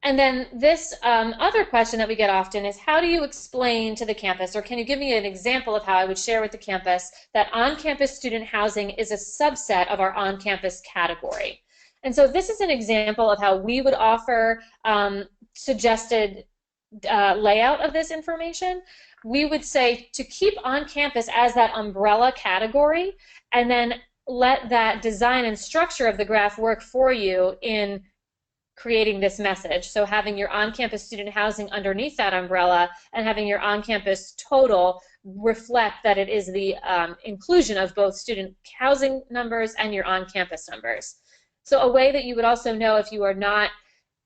And then this other question that we get often is, how do you explain to the campus, or can you give me an example of how I would share with the campus that on-campus student housing is a subset of our on-campus category? And so this is an example of how we would offer suggested layout of this information. We would say to keep on campus as that umbrella category, and then let that design and structure of the graph work for you in creating this message. So having your on-campus student housing underneath that umbrella and having your on-campus total reflect that it is the inclusion of both student housing numbers and your on-campus numbers. So a way that you would also know if you are not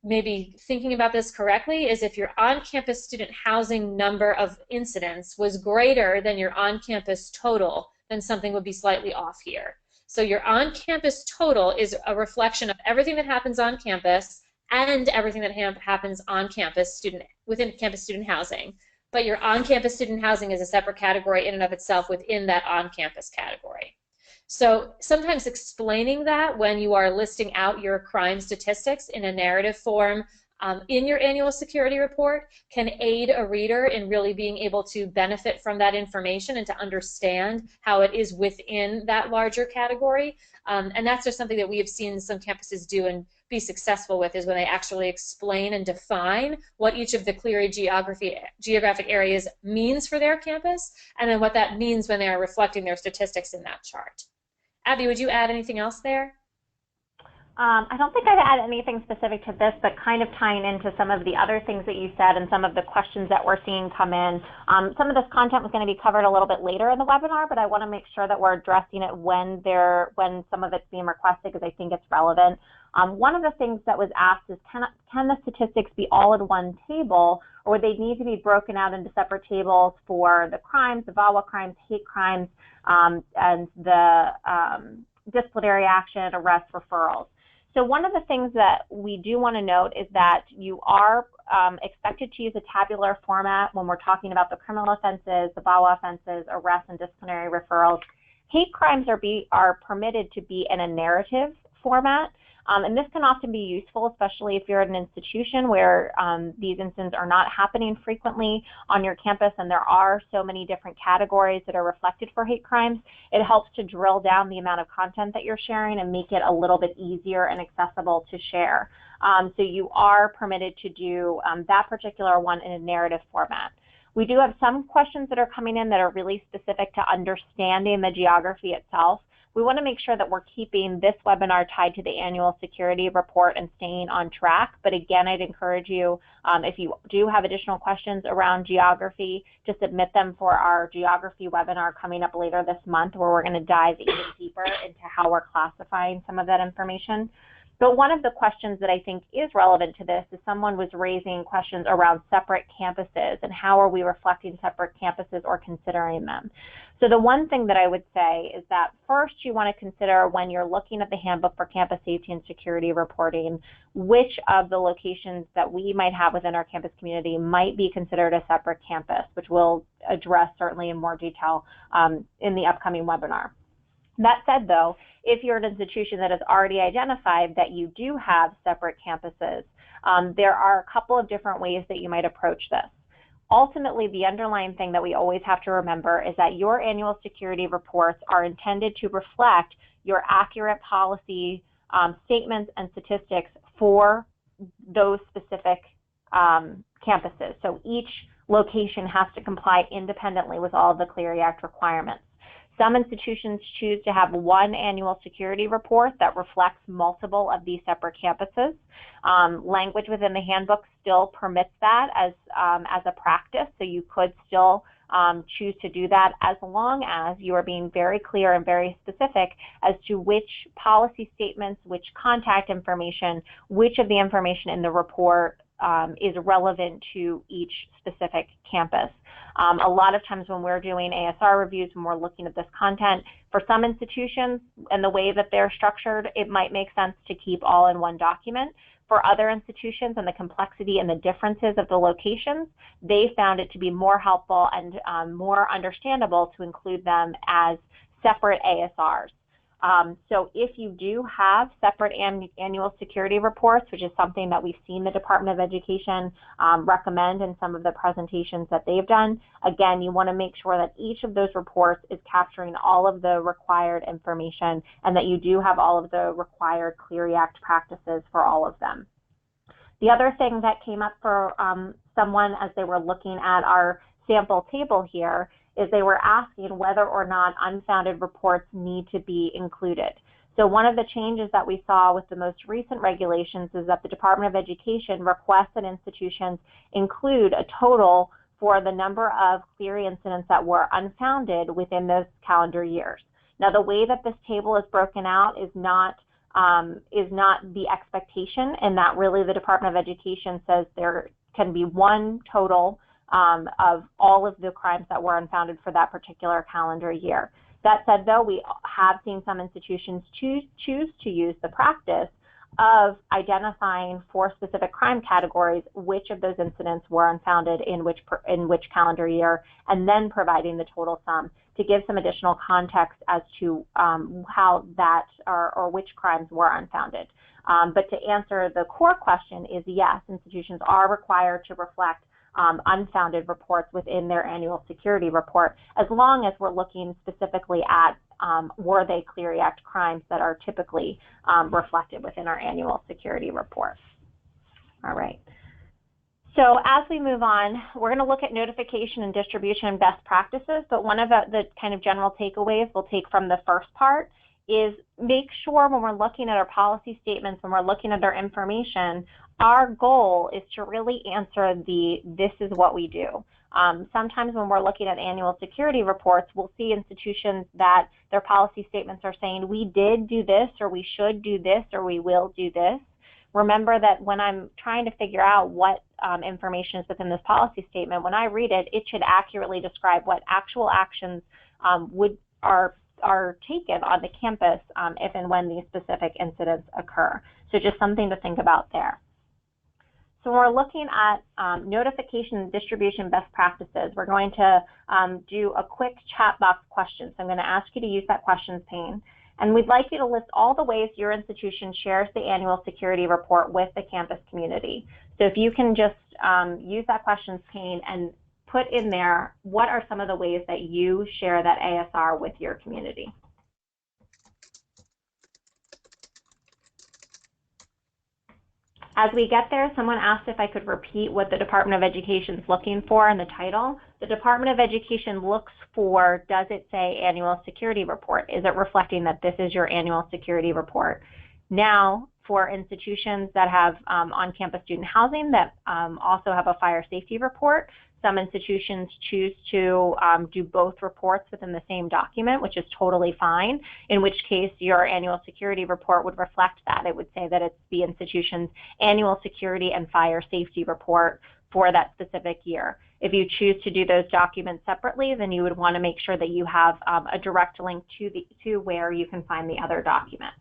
maybe thinking about this correctly is if your on-campus student housing number of incidents was greater than your on-campus total, then something would be slightly off here. So your on-campus total is a reflection of everything that happens on campus and everything that happens on campus within campus student housing. But your on-campus student housing is a separate category in and of itself within that on-campus category. So sometimes explaining that when you are listing out your crime statistics in a narrative form in your annual security report can aid a reader in really being able to benefit from that information and to understand how it is within that larger category. And that's just something that we have seen some campuses do and be successful with, is when they actually explain and define what each of the Clery geographic areas means for their campus, and then what that means when they are reflecting their statistics in that chart. Abby, would you add anything else there? I don't think I'd add anything specific to this, but kind of tying into some of the other things that you said and some of the questions that we're seeing come in. Some of this content was going to be covered a little bit later in the webinar, but I want to make sure that we're addressing it when some of it's being requested, because I think it's relevant. One of the things that was asked is, can the statistics be all in one table, or would they need to be broken out into separate tables for the crimes, the VAWA crimes, hate crimes, and the disciplinary action, arrest, referrals? So one of the things that we do want to note is that you are expected to use a tabular format when we're talking about the criminal offenses, the VAWA offenses, arrests, and disciplinary referrals. Hate crimes are permitted to be in a narrative format. And this can often be useful, especially if you're at an institution where these incidents are not happening frequently on your campus and there are so many different categories that are reflected for hate crimes. It helps to drill down the amount of content that you're sharing and make it a little bit easier and accessible to share. So you are permitted to do that particular one in a narrative format. We do have some questions that are coming in that are really specific to understanding the geography itself. We want to make sure that we're keeping this webinar tied to the annual security report and staying on track. But again, I'd encourage you, if you do have additional questions around geography, to submit them for our geography webinar coming up later this month, where we're going to dive even deeper into how we're classifying some of that information. But one of the questions that I think is relevant to this is someone was raising questions around separate campuses and how are we reflecting separate campuses or considering them. So the one thing that I would say is that first you want to consider when you're looking at the handbook for campus safety and security reporting, which of the locations that we might have within our campus community might be considered a separate campus, which we'll address certainly in more detail in the upcoming webinar. That said, though, if you're an institution that has already identified that you do have separate campuses, there are a couple of different ways that you might approach this. Ultimately, the underlying thing that we always have to remember is that your annual security reports are intended to reflect your accurate policy statements and statistics for those specific campuses. So each location has to comply independently with all of the Clery Act requirements. Some institutions choose to have one annual security report that reflects multiple of these separate campuses. Language within the handbook still permits that as a practice, so you could still choose to do that as long as you are being very clear and very specific as to which policy statements, which contact information, which of the information in the report is relevant to each specific campus. A lot of times when we're doing ASR reviews, when we're looking at this content, for some institutions and the way that they're structured, it might make sense to keep all in one document. For other institutions and the complexity and the differences of the locations, they found it to be more helpful and more understandable to include them as separate ASRs. So if you do have separate annual security reports, which is something that we've seen the Department of Education recommend in some of the presentations that they've done, again, you want to make sure that each of those reports is capturing all of the required information and that you do have all of the required Clery Act practices for all of them. The other thing that came up for someone as they were looking at our sample table here is they were asking whether or not unfounded reports need to be included. So one of the changes that we saw with the most recent regulations is that the Department of Education requests that institutions include a total for the number of Clery incidents that were unfounded within those calendar years. Now, the way that this table is broken out is not the expectation, and that really the Department of Education says there can be one total of all of the crimes that were unfounded for that particular calendar year. That said, though, we have seen some institutions choose to use the practice of identifying for specific crime categories which of those incidents were unfounded in which calendar year, and then providing the total sum to give some additional context as to how that or which crimes were unfounded. But to answer the core question is yes, institutions are required to reflect unfounded reports within their annual security report, as long as we're looking specifically at were they Clery Act crimes that are typically reflected within our annual security report. All right. So as we move on, we're going to look at notification and distribution best practices, but one of the kind of general takeaways we'll take from the first part is make sure when we're looking at our policy statements, when we're looking at our information, our goal is to really answer this is what we do. Sometimes when we're looking at annual security reports, we'll see institutions that their policy statements are saying we did do this, or we should do this, or we will do this. Remember that when I'm trying to figure out what information is within this policy statement, when I read it, it should accurately describe what actual actions are taken on the campus if and when these specific incidents occur. So just something to think about there. So when we're looking at notification and distribution best practices, we're going to do a quick chat box question. So I'm going to ask you to use that questions pane. And we'd like you to list all the ways your institution shares the annual security report with the campus community. So if you can just use that questions pane and put in there, what are some of the ways that you share that ASR with your community? As we get there, someone asked if I could repeat what the Department of Education is looking for in the title. The Department of Education looks for, does it say annual security report? Is it reflecting that this is your annual security report? Now, for institutions that have on-campus student housing that also have a fire safety report, some institutions choose to do both reports within the same document, which is totally fine, in which case your annual security report would reflect that. It would say that it's the institution's annual security and fire safety report for that specific year. If you choose to do those documents separately, then you would want to make sure that you have a direct link to where you can find the other document.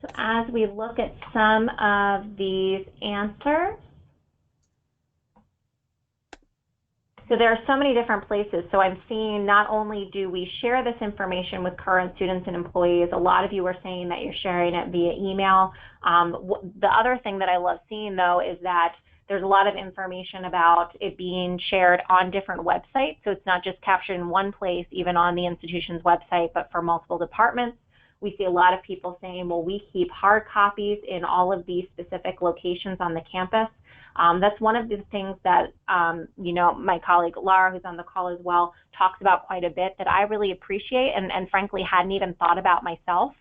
So as we look at some of these answers, so there are so many different places. So I'm seeing not only do we share this information with current students and employees, a lot of you are saying that you're sharing it via email. The other thing that I love seeing, though, is that there's a lot of information about it being shared on different websites. So it's not just captured in one place, even on the institution's website, but for multiple departments. We see a lot of people saying, well, we keep hard copies in all of these specific locations on the campus. That's one of the things that, you know, my colleague Laura, who's on the call as well, talks about quite a bit that I really appreciate and frankly hadn't even thought about myself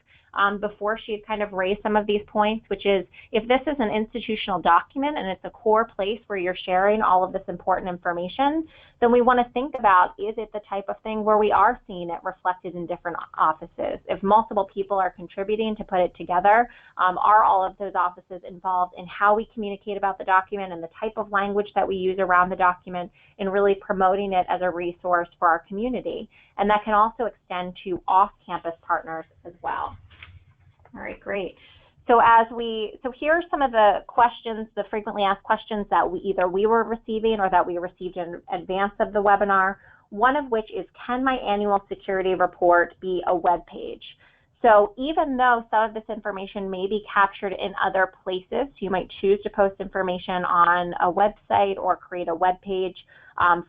before she had kind of raised some of these points, which is if this is an institutional document and it's a core place where you're sharing all of this important information, then we want to think about, is it the type of thing where we are seeing it reflected in different offices? If multiple people are contributing to put it together, are all of those offices involved in how we communicate about the document and the type of language that we use around the document and really promoting it as a resource for our community? And that can also extend to off-campus partners as well. All right, great. So here are some of the questions, the frequently asked questions that we were receiving or that we received in advance of the webinar. One of which is, can my annual security report be a web page? So even though some of this information may be captured in other places, you might choose to post information on a website or create a web page.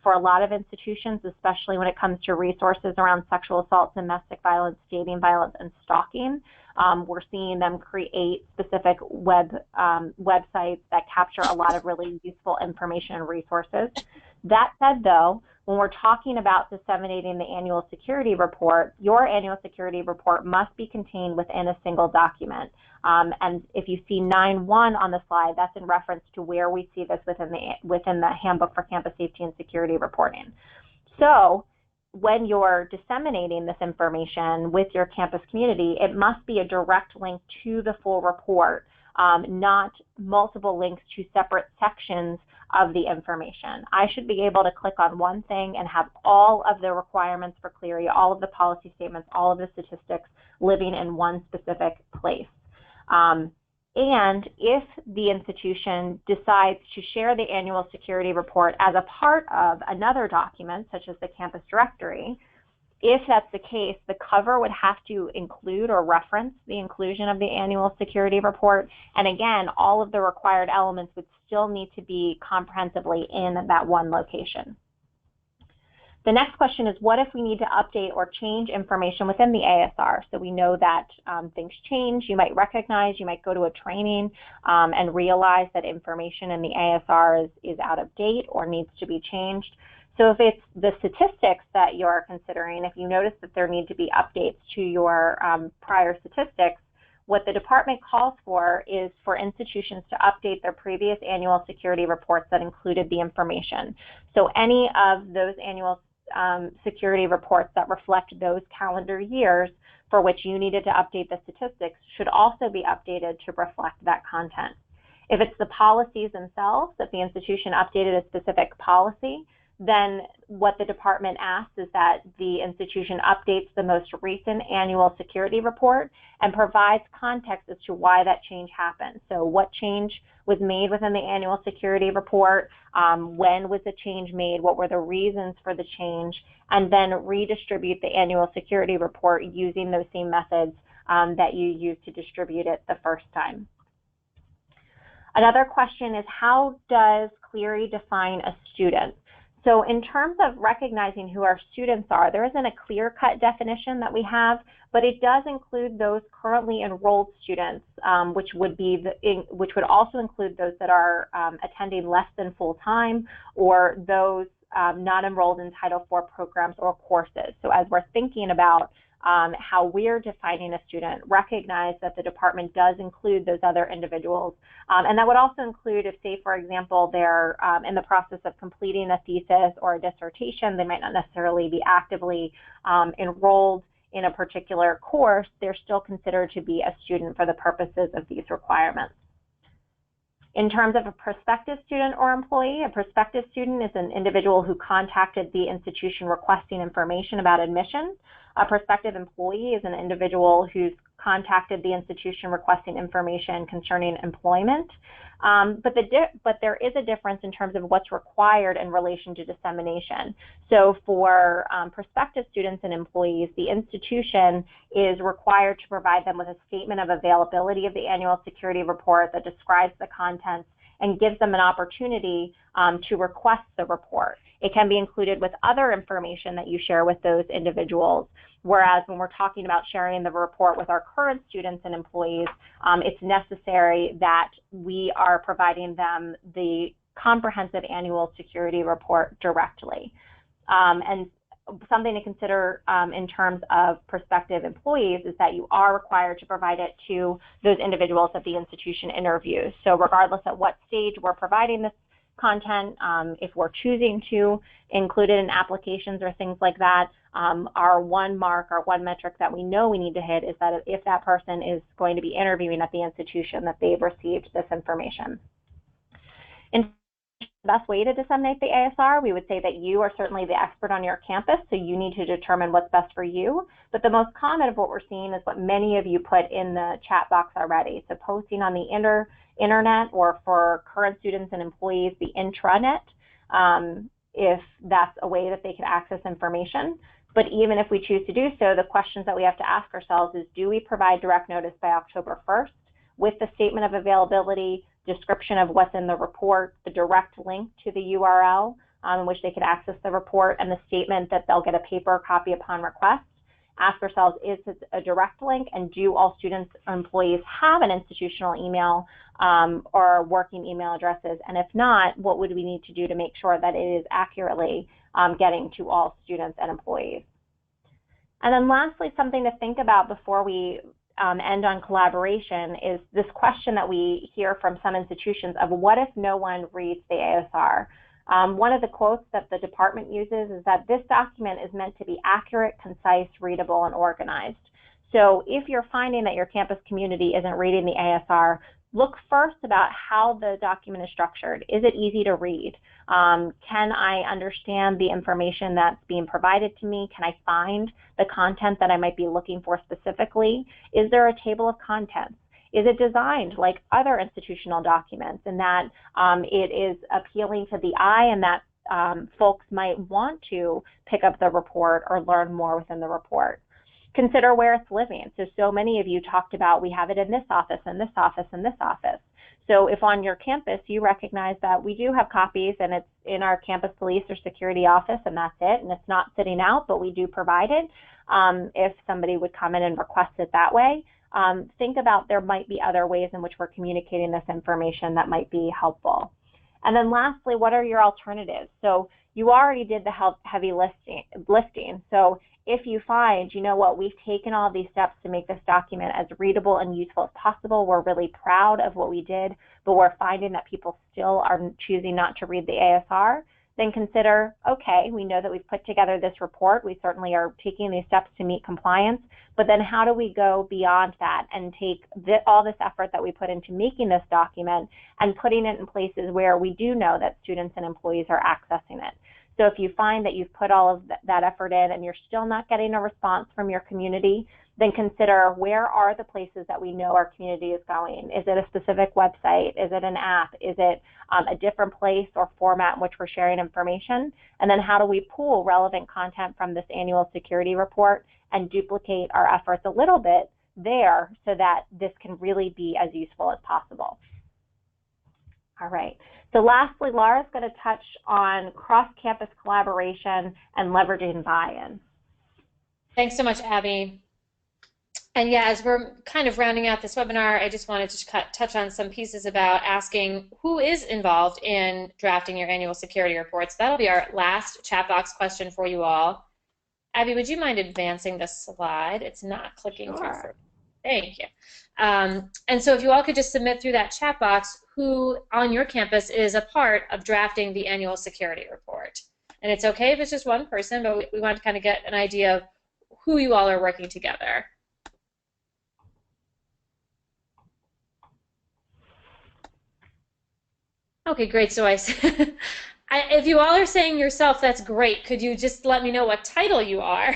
For a lot of institutions, especially when it comes to resources around sexual assault, domestic violence, dating violence, and stalking, we're seeing them create specific websites that capture a lot of really useful information and resources. That said, though, when we're talking about disseminating the annual security report, your annual security report must be contained within a single document. And if you see 9.1 on the slide, that's in reference to where we see this within the Handbook for Campus Safety and Security Reporting. So when you're disseminating this information with your campus community, it must be a direct link to the full report, not multiple links to separate sections of the information. I should be able to click on one thing and have all of the requirements for Clery, all of the policy statements, all of the statistics living in one specific place. And if the institution decides to share the annual security report as a part of another document, such as the campus directory, if that's the case, the cover would have to include or reference the inclusion of the annual security report. And again, all of the required elements would still need to be comprehensively in that one location. The next question is, what if we need to update or change information within the ASR? So we know that things change. You might recognize, you might go to a training and realize that information in the ASR is out of date or needs to be changed. So if it's the statistics that you're considering, if you notice that there need to be updates to your prior statistics, what the department calls for is for institutions to update their previous annual security reports that included the information. So any of those annual security reports that reflect those calendar years for which you needed to update the statistics should also be updated to reflect that content. If it's the policies themselves, that the institution updated a specific policy, then what the department asks is that the institution updates the most recent annual security report and provides context as to why that change happened. So what change was made within the annual security report, when was the change made, what were the reasons for the change, and then redistribute the annual security report using those same methods that you used to distribute it the first time. Another question is, how does Clery define a student? So in terms of recognizing who our students are, there isn't a clear-cut definition that we have, but it does include those currently enrolled students, which would also include those that are attending less than full-time, or those not enrolled in Title IV programs or courses. So as we're thinking about how we're defining a student, recognize that the department does include those other individuals. And that would also include if, say, for example, they're in the process of completing a thesis or a dissertation, they might not necessarily be actively enrolled in a particular course, they're still considered to be a student for the purposes of these requirements. In terms of a prospective student or employee, a prospective student is an individual who contacted the institution requesting information about admission. A prospective employee is an individual who's contacted the institution requesting information concerning employment. But there is a difference in terms of what's required in relation to dissemination. So for prospective students and employees, the institution is required to provide them with a statement of availability of the annual security report that describes the contents and gives them an opportunity to request the report. It can be included with other information that you share with those individuals, whereas when we're talking about sharing the report with our current students and employees, it's necessary that we are providing them the comprehensive annual security report directly. And something to consider in terms of prospective employees is that you are required to provide it to those individuals that the institution interviews. So regardless at what stage we're providing this content, if we're choosing to include it in applications or things like that, our one metric that we know we need to hit is that if that person is going to be interviewing at the institution, that they've received this information. In the best way to disseminate the ASR, we would say that you are certainly the expert on your campus, so you need to determine what's best for you. But the most common of what we're seeing is what many of you put in the chat box already. So posting on the internet, or for current students and employees, the intranet, if that's a way that they can access information. But even if we choose to do so, the questions that we have to ask ourselves is, do we provide direct notice by October 1st with the statement of availability, description of what's in the report, the direct link to the URL in which they could access the report, and the statement that they'll get a paper copy upon request? Ask ourselves, is it a direct link, and do all students or employees have an institutional email or working email addresses? And if not, what would we need to do to make sure that it is accurately getting to all students and employees? And then lastly, something to think about before we end on collaboration is this question that we hear from some institutions of, what if no one reads the ASR? One of the quotes that the department uses is that this document is meant to be accurate, concise, readable, and organized. So if you're finding that your campus community isn't reading the ASR, look first about how the document is structured. Is it easy to read? Can I understand the information that's being provided to me? Can I find the content that I might be looking for specifically? Is there a table of contents? Is it designed like other institutional documents in that it is appealing to the eye, and that folks might want to pick up the report or learn more within the report? Consider where it's living. So many of you talked about, we have it in this office, and this office, and this office. So if on your campus you recognize that we do have copies and it's in our campus police or security office and that's it, and it's not sitting out, but we do provide it, if somebody would come in and request it that way, think about there might be other ways in which we're communicating this information that might be helpful. And then lastly, what are your alternatives? So you already did the heavy lifting. So if you find, you know what, we've taken all these steps to make this document as readable and useful as possible, we're really proud of what we did, but we're finding that people still are choosing not to read the ASR, then consider, okay, we know that we've put together this report, we certainly are taking these steps to meet compliance, but then how do we go beyond that and take all this effort that we put into making this document and putting it in places where we do know that students and employees are accessing it? So if you find that you've put all of that effort in and you're still not getting a response from your community, then consider where are the places that we know our community is going. Is it a specific website? Is it an app? Is it a different place or format in which we're sharing information? And then how do we pull relevant content from this annual security report and duplicate our efforts a little bit there so that this can really be as useful as possible? All right. So lastly, Laura's going to touch on cross-campus collaboration and leveraging buy-in. Thanks so much, Abby. And yeah, as we're kind of rounding out this webinar, I just wanted to touch on some pieces about asking who is involved in drafting your annual security reports. That'll be our last chat box question for you all. Abby, would you mind advancing the slide? It's not clicking through. Thank you. And so if you all could just submit through that chat box who on your campus is a part of drafting the annual security report. And it's okay if it's just one person, but we want to kind of get an idea of who you all are working together. Okay, great. So if you all are saying yourself, that's great. Could you just let me know what title you are?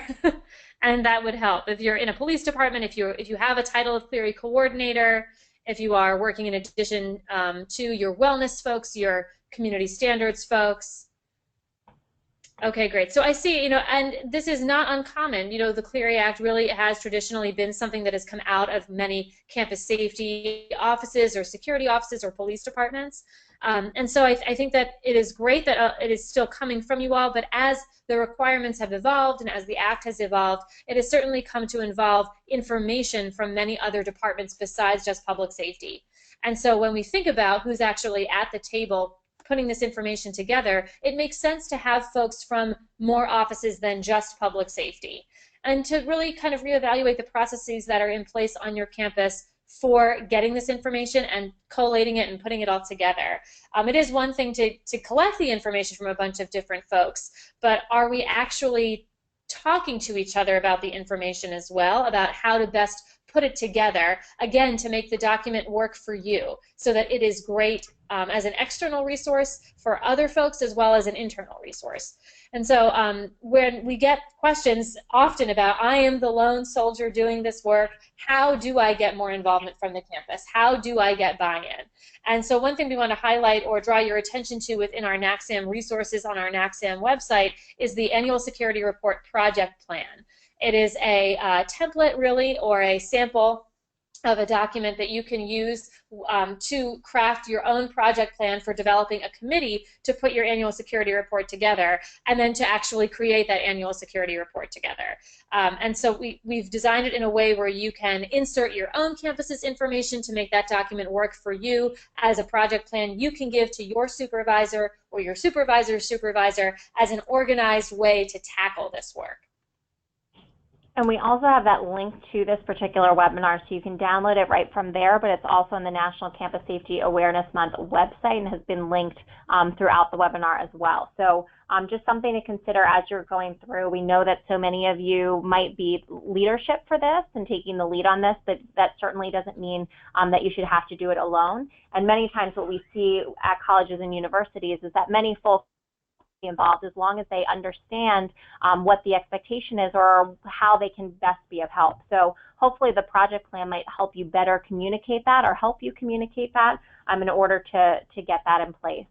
And that would help. If you're in a police department, if you have a title of Clery coordinator, if you are working in addition to your wellness folks, your community standards folks. Okay, great. So I see, and this is not uncommon. The Clery Act really has traditionally been something that has come out of many campus safety offices or security offices or police departments. And so I think that it is great that it is still coming from you all, but as the requirements have evolved and as the Act has evolved, it has certainly come to involve information from many other departments besides just public safety. And so when we think about who's actually at the table putting this information together, it makes sense to have folks from more offices than just public safety, and to really kind of reevaluate the processes that are in place on your campus for getting this information and collating it and putting it all together. It is one thing to collect the information from a bunch of different folks, but are we actually talking to each other about the information as well, about how to best put it together, again, to make the document work for you so that it is great as an external resource for other folks as well as an internal resource. And so when we get questions often about, I am the lone soldier doing this work, how do I get more involvement from the campus? How do I get buy-in? And so one thing we want to highlight or draw your attention to within our NACSAM resources on our NACSAM website is the Annual Security Report Project Plan. It is a template, really, or a sample of a document that you can use to craft your own project plan for developing a committee to put your annual security report together, and then to actually create that annual security report together. And so we've designed it in a way where you can insert your own campus's information to make that document work for you as a project plan you can give to your supervisor or your supervisor's supervisor as an organized way to tackle this work. And we also have that link to this particular webinar, so you can download it right from there, but it's also on the National Campus Safety Awareness Month website and has been linked throughout the webinar as well. So just something to consider as you're going through. We know that so many of you might be leadership for this and taking the lead on this, but that certainly doesn't mean that you should have to do it alone. And many times what we see at colleges and universities is that many folks involved, as long as they understand what the expectation is or how they can best be of help. So hopefully the project plan might help you better communicate that or help you communicate that in order to get that in place.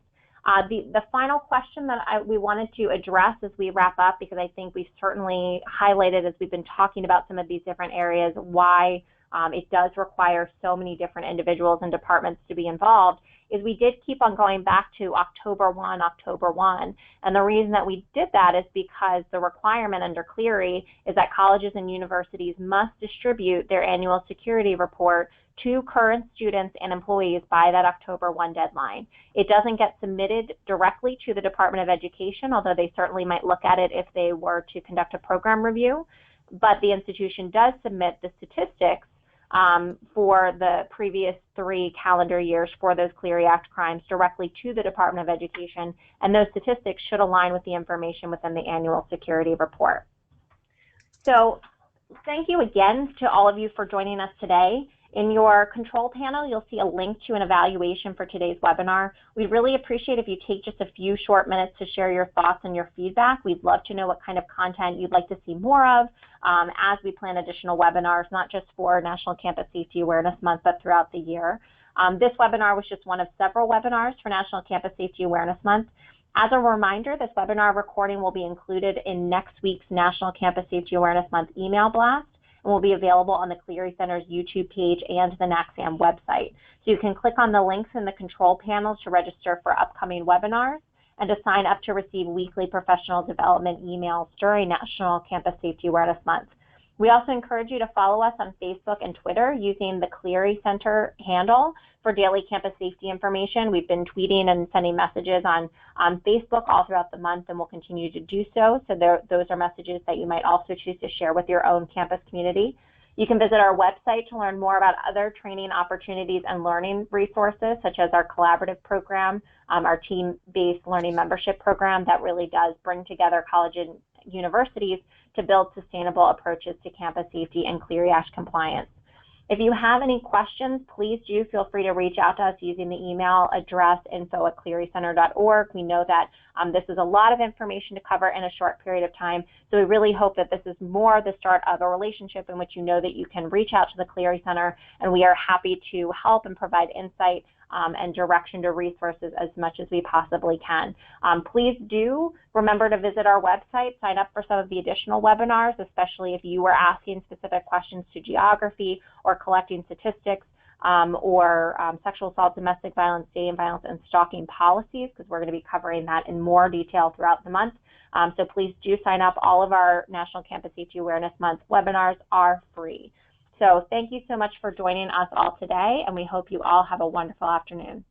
The final question that we wanted to address as we wrap up, because I think we've certainly highlighted as we've been talking about some of these different areas why it does require so many different individuals and departments to be involved, is we did keep on going back to October 1. And the reason that we did that is because the requirement under Clery is that colleges and universities must distribute their annual security report to current students and employees by that October 1 deadline. It doesn't get submitted directly to the Department of Education, although they certainly might look at it if they were to conduct a program review. But the institution does submit the statistics for the previous 3 calendar years for those Clery Act crimes directly to the Department of Education, and those statistics should align with the information within the annual security report. So thank you again to all of you for joining us today. In your control panel, you'll see a link to an evaluation for today's webinar. We'd really appreciate if you take just a few short minutes to share your thoughts and your feedback. We'd love to know what kind of content you'd like to see more of as we plan additional webinars, not just for National Campus Safety Awareness Month, but throughout the year. This webinar was just one of several webinars for National Campus Safety Awareness Month. As a reminder, this webinar recording will be included in next week's National Campus Safety Awareness Month email blast, and will be available on the Clery Center's YouTube page and the NACSAM website. So you can click on the links in the control panel to register for upcoming webinars and to sign up to receive weekly professional development emails during National Campus Safety Awareness Month. We also encourage you to follow us on Facebook and Twitter using the Clery Center handle for daily campus safety information. We've been tweeting and sending messages on Facebook all throughout the month, and we'll continue to do so. So those are messages that you might also choose to share with your own campus community. You can visit our website to learn more about other training opportunities and learning resources, such as our collaborative program, our team-based learning membership program that really does bring together colleges and universities to build sustainable approaches to campus safety and Clery Act compliance. If you have any questions, please do feel free to reach out to us using the email address info@clerycenter.org. We know that this is a lot of information to cover in a short period of time, so we really hope that this is more the start of a relationship in which you know that you can reach out to the Clery Center, and we are happy to help and provide insight and direction to resources as much as we possibly can. Please do remember to visit our website, sign up for some of the additional webinars, especially if you were asking specific questions to geography or collecting statistics or sexual assault, domestic violence, dating violence, and stalking policies, because we're going to be covering that in more detail throughout the month. So please do sign up. All of our National Campus Safety Awareness Month webinars are free. So thank you so much for joining us all today, and we hope you all have a wonderful afternoon.